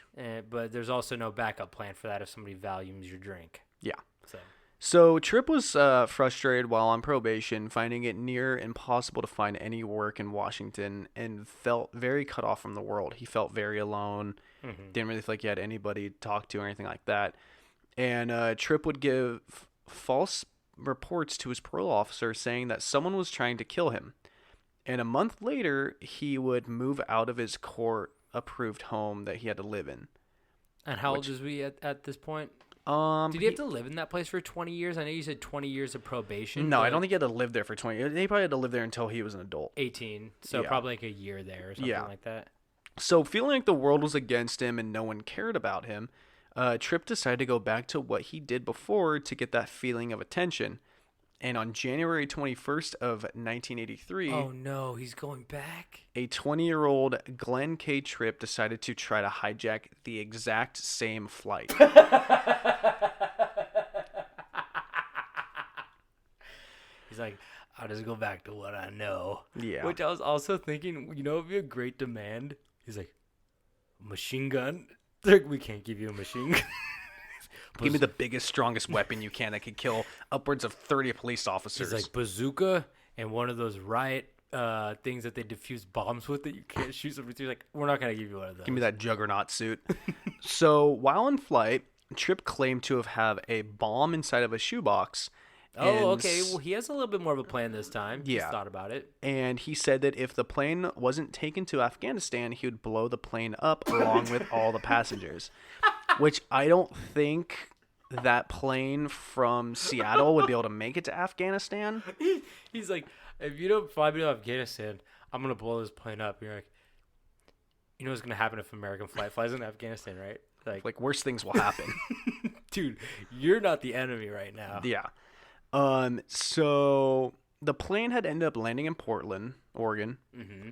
But there's also no backup plan for that if somebody values your drink. Yeah. So Tripp was frustrated while on probation, finding it near impossible to find any work in Washington, and felt very cut off from the world. He felt very alone, didn't really feel like he had anybody to talk to or anything like that. And Tripp would give false reports to his parole officer saying that someone was trying to kill him. And a month later, he would move out of his court-approved home that he had to live in. And how old is we at this point? Did he have to live in that place for 20 years? I know you said 20 years of probation. No, I don't think he had to live there for 20 years. He probably had to live there until he was an adult. 18. So Yeah. probably like a year there or something like that. So feeling like the world was against him and no one cared about him, Tripp decided to go back to what he did before to get that feeling of attention. And on January 21st of 1983, Oh no, he's going back? a 20-year-old Glenn K. Tripp decided to try to hijack the exact same flight. He's like, I'll just go back to what I know. Yeah. Which I was also thinking, you know, it'd be a great demand. He's like, machine gun? They're like, we can't give you a machine gun. Give me the biggest, strongest weapon you can that could kill upwards of 30 police officers. He's like, bazooka and one of those riot things that they defuse bombs with that you can't shoot somebody through. Like, we're not going to give you one of those. Give me that juggernaut suit. So while in flight, Tripp claimed to have a bomb inside of a shoebox. Oh, okay. Well, he has a little bit more of a plan this time. Yeah. He's thought about it. And he said that if the plane wasn't taken to Afghanistan, he would blow the plane up along with all the passengers. Which I don't think that plane from Seattle would be able to make it to Afghanistan. He's like, if you don't fly me to Afghanistan, I'm going to blow this plane up. You're like, you know what's going to happen if American flight flies into Afghanistan, right? Like worse things will happen. Dude, you're not the enemy right now. Yeah. So the plane had ended up landing in Portland, Oregon,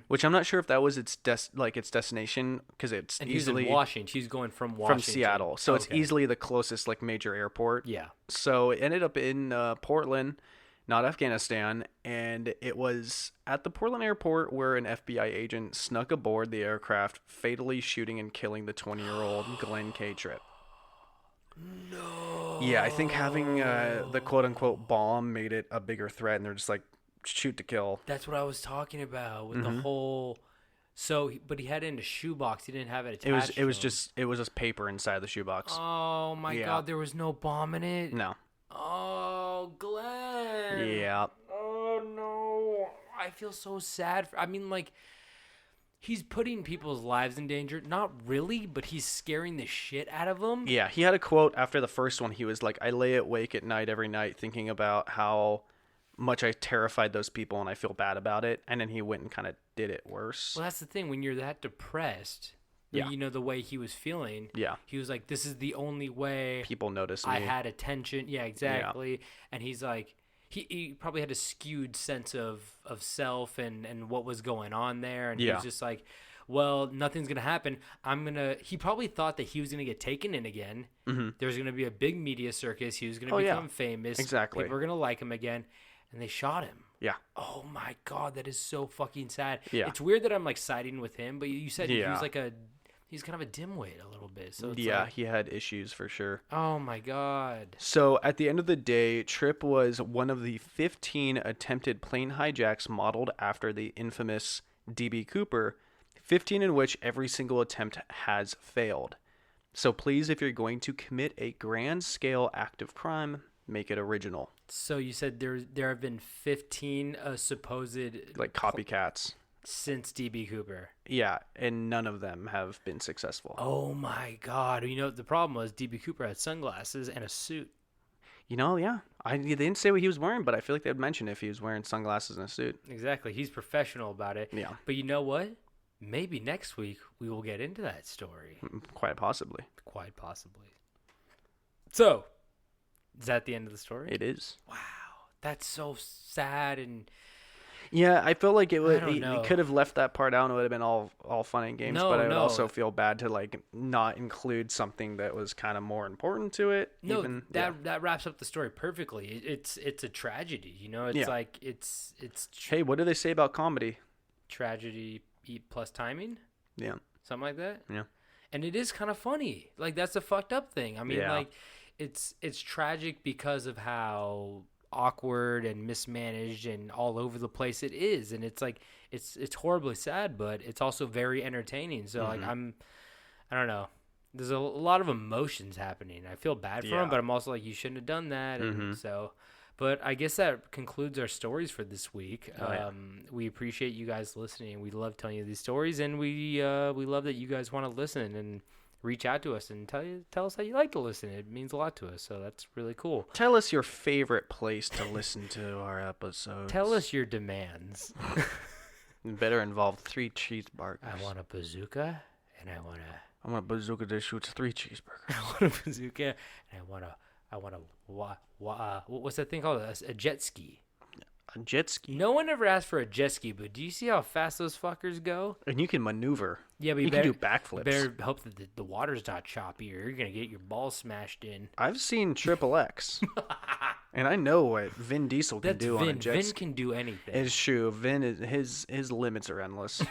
which I'm not sure if that was its destination because it's And easily he's in Washington. He's going from Washington. from Seattle, so it's Okay. easily the closest like major airport. Yeah. So it ended up in Portland, not Afghanistan, and it was at the Portland airport where an FBI agent snuck aboard the aircraft, fatally shooting and killing the 20-year-old Glenn K. Tripp. No. Yeah, I think having the quote-unquote bomb made it a bigger threat, and they're just like, shoot to kill. That's what I was talking about with the whole. So, but he had it in a shoebox. He didn't have it attached. It was just paper inside the shoebox. Oh my Yeah. God! There was no bomb in it. No. Oh, Glenn. Yeah. Oh no! I feel so sad. I mean, like, he's putting people's lives in danger. Not really, but he's scaring the shit out of them. Yeah, he had a quote after the first one. He was like, I lay awake at night every night thinking about how much I terrified those people and I feel bad about it. And then he went and kind of did it worse. Well, that's the thing. When you're that depressed, Yeah. you know, the way he was feeling. Yeah. He was like, this is the only way People notice me. I had attention. Yeah, exactly. And he's like, he probably had a skewed sense of self and what was going on there, and he Yeah. was just like, well, nothing's gonna happen. He probably thought that he was gonna get taken in again. Mm-hmm. There was gonna be a big media circus. He was gonna Oh, yeah. become famous. Exactly. People were gonna like him again, and they shot him. Yeah. Oh my god, that is so fucking sad. Yeah. It's weird that I'm like siding with him, but you said he Yeah. was like he's kind of a dimwit a little bit. So it's Yeah, like, he had issues for sure. oh my god. So at the end of the day, Tripp was one of the 15 attempted plane hijacks modeled after the infamous DB Cooper, 15 in which every single attempt has failed. So please, if you're going to commit a grand scale act of crime, make it original. So you said there have been 15 supposed Like copycats. since DB Cooper. Yeah, and none of them have been successful. Oh my god. You know the problem was DB Cooper had sunglasses and a suit. You know, yeah. They didn't say what he was wearing, but I feel like they would mention if he was wearing sunglasses and a suit. Exactly. He's professional about it. Yeah. But you know what? Maybe next week we will get into that story. Quite possibly. Quite possibly. So, is that the end of the story? It is. Wow. That's so sad and Yeah, I feel like it would. don't know. He could have left that part out, and it would have been all fun and games. No, but I would no. also feel bad to like not include something that was kind of more important to it. no, even. that wraps up the story perfectly. It's a tragedy, you know? It's Yeah. like it's Hey, what do they say about comedy? tragedy plus timing, Yeah, something like that. yeah, And it is kind of funny. Like that's the fucked up thing. I mean, Yeah. like it's tragic because of how awkward and mismanaged and all over the place it is, and it's like it's horribly sad, but it's also very entertaining. So like I don't know. There's a lot of emotions happening. I feel bad for Yeah. him, but I'm also like you shouldn't have done that. And so, but I guess that concludes our stories for this week. Oh, yeah. We appreciate you guys listening. We love telling you these stories, and we love that you guys want to listen and reach out to us and tell us how you like to listen. It means a lot to us, so that's really cool. Tell us your favorite place to listen to our episodes. Tell us your demands. It better involve 3 cheeseburgers. I want a bazooka, and I want I want a bazooka that shoots 3 cheeseburgers. a bazooka, and I want what's that thing called? A jet ski. A jet ski. No one ever asked for a jet ski, but do you see how fast those fuckers go? And you can maneuver. Yeah, but you better can do backflips. You better hope that the water's not choppy, or you're gonna get your balls smashed in. I've seen Triple X, and I know what Vin Diesel can That's do on a Vin. jet Vin ski. can do anything. It's true. Vin is his limits are endless.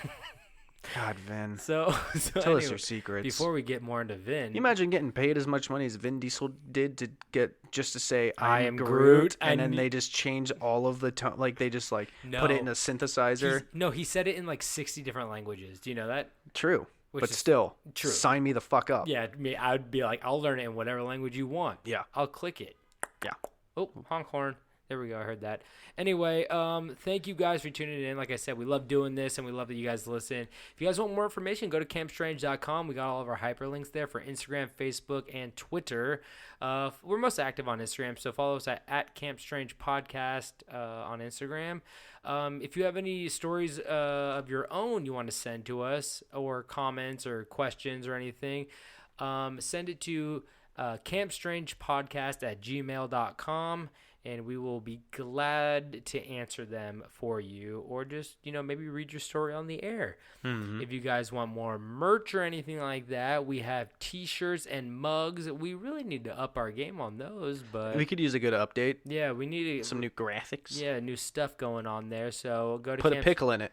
God, Vin. So Tell us anyway, your secrets. before we get more into Vin, You imagine getting paid as much money as Vin Diesel did to get just to say I I'm am Groot, Groot, and then and- they just change all of the tone, like they just like put it No. in a synthesizer. he said it in like 60 different languages. Do you know that? True, Which but is still, true. sign me the fuck up. Yeah, I would be like, I'll learn it in whatever language you want. Yeah. I'll click it. Yeah. Oh, honk horn. There we go. I heard that. Anyway, thank you guys for tuning in. Like I said, we love doing this, and we love that you guys listen. If you guys want more information, go to campstrange.com. We got all of our hyperlinks there for Instagram, Facebook, and Twitter. We're most active on Instagram, so follow us at Camp Strange Podcast on Instagram. If you have any stories of your own you want to send to us, or comments or questions or anything, send it to campstrangepodcast@gmail.com, and we will be glad to answer them for you, or just maybe read your story on the air. If you guys want more merch or anything like that, we have t-shirts and mugs. We really need to up our game on those, but We could use a good update. yeah, we need Some new graphics. yeah, new stuff going on there. So go to Put a pickle in it.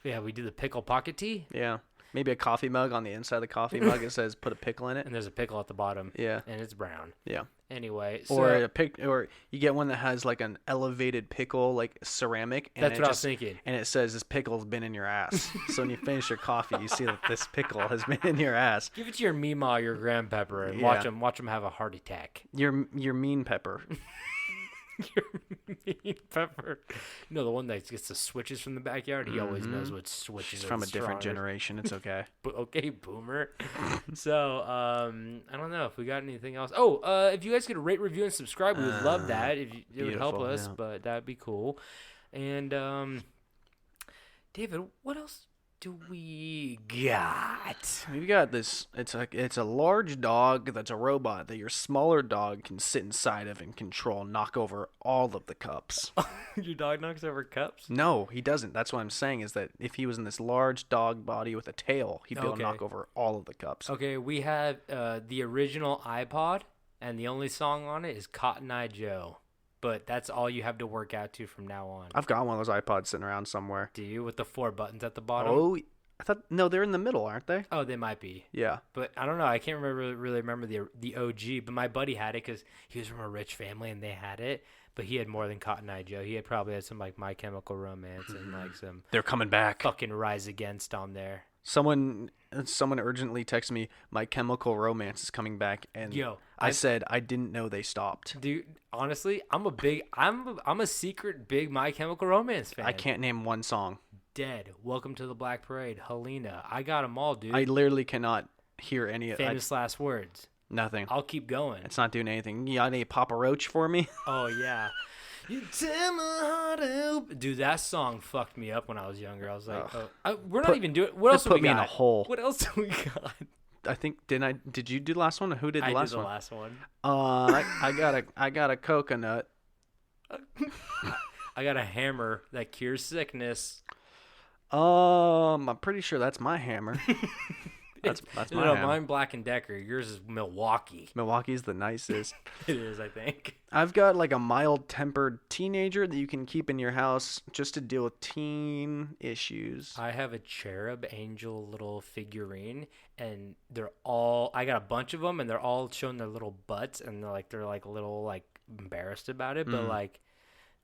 yeah, we do the pickle pocket tee, Yeah. Maybe a coffee mug on the inside of the coffee mug. It says "put a pickle in it." and there's a pickle at the bottom. Yeah. And it's brown. Yeah. Anyway, so Or you get one that has like an elevated pickle, like ceramic. And that's it what I was just- thinking. And it says this pickle's been in your ass. So when you finish your coffee, you see that this pickle has been in your ass. Give it to your Meemaw, your grandpepper, and Yeah. watch them have a heart attack. Your mean pepper. Your mean pepper. You know, the one that gets the switches from the backyard? He always knows what switches She's are from the a different strongest. generation. It's okay. Okay, boomer. So, I don't know if we got anything else. Oh, if you guys could rate, review, and subscribe, we would love that. It would help beautiful, us, yeah. but that'd be cool. And, David, what else do we got? We've got this. It's a large dog that's a robot that your smaller dog can sit inside of and control, knock over all of the cups. Your dog knocks over cups? No, he doesn't. That's what I'm saying is that if he was in this large dog body with a tail, he'd be able to knock over all of the cups. Okay, we have the original iPod, and the only song on it is Cotton Eye Joe. But that's all you have to work out to from now on. I've got one of those iPods sitting around somewhere. Do you? With the 4 buttons at the bottom? Oh, I thought no, they're in the middle, aren't they? Oh, they might be. Yeah. But I don't know. I can't really remember the OG. But my buddy had it because he was from a rich family and they had it. But he had more than Cotton Eye Joe. He had probably had some like My Chemical Romance and like some They're coming back. fucking Rise Against on there. Someone urgently texted me, My Chemical Romance is coming back, and Yo, I said I didn't know they stopped. Dude, honestly, I'm a secret big My Chemical Romance fan. I can't name one song. Dead. Welcome to the Black Parade. Helena. I got them all, dude. I literally cannot hear any of Famous last words. Nothing. I'll keep going. It's not doing anything. You got any Papa Roach for me? Oh, yeah. You tear my heart open. Dude, that song fucked me up when I was younger. I was like, we're not even doing. What else do we put me got? in a hole. What else do we got? I think did you do the last one? Or who did the last I did one? the last one. I got a coconut. I got a hammer that cures sickness. I'm pretty sure that's my hammer. That's my hammer. Mine Black & Decker. Yours is Milwaukee. Milwaukee's the nicest. It is, I think. I've got like a mild-tempered teenager that you can keep in your house just to deal with teen issues. I have a cherub angel little figurine, and I got a bunch of them, and they're all showing their little butts, and they're like a little like embarrassed about it, but like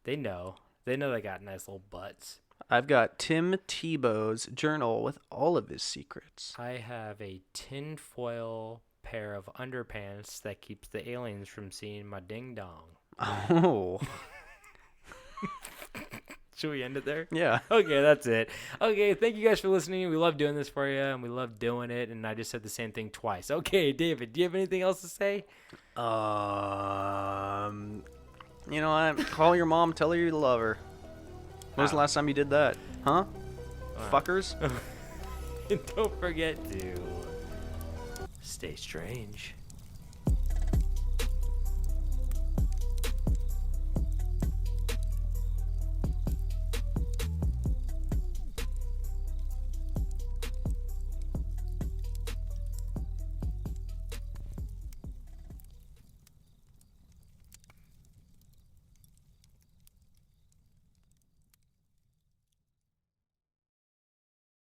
they know they got nice little butts. I've got Tim Tebow's journal with all of his secrets. I have a tinfoil pair of underpants that keeps the aliens from seeing my ding dong. Oh. Should we end it there? Yeah. Okay, that's it. Okay, thank you guys for listening. We love doing this for you, and we love doing it. And I just said the same thing twice. Okay, David, do you have anything else to say? You know what? Call your mom, tell her you love her. When was the last time you did that? Huh? Fuckers? And don't forget to stay strange.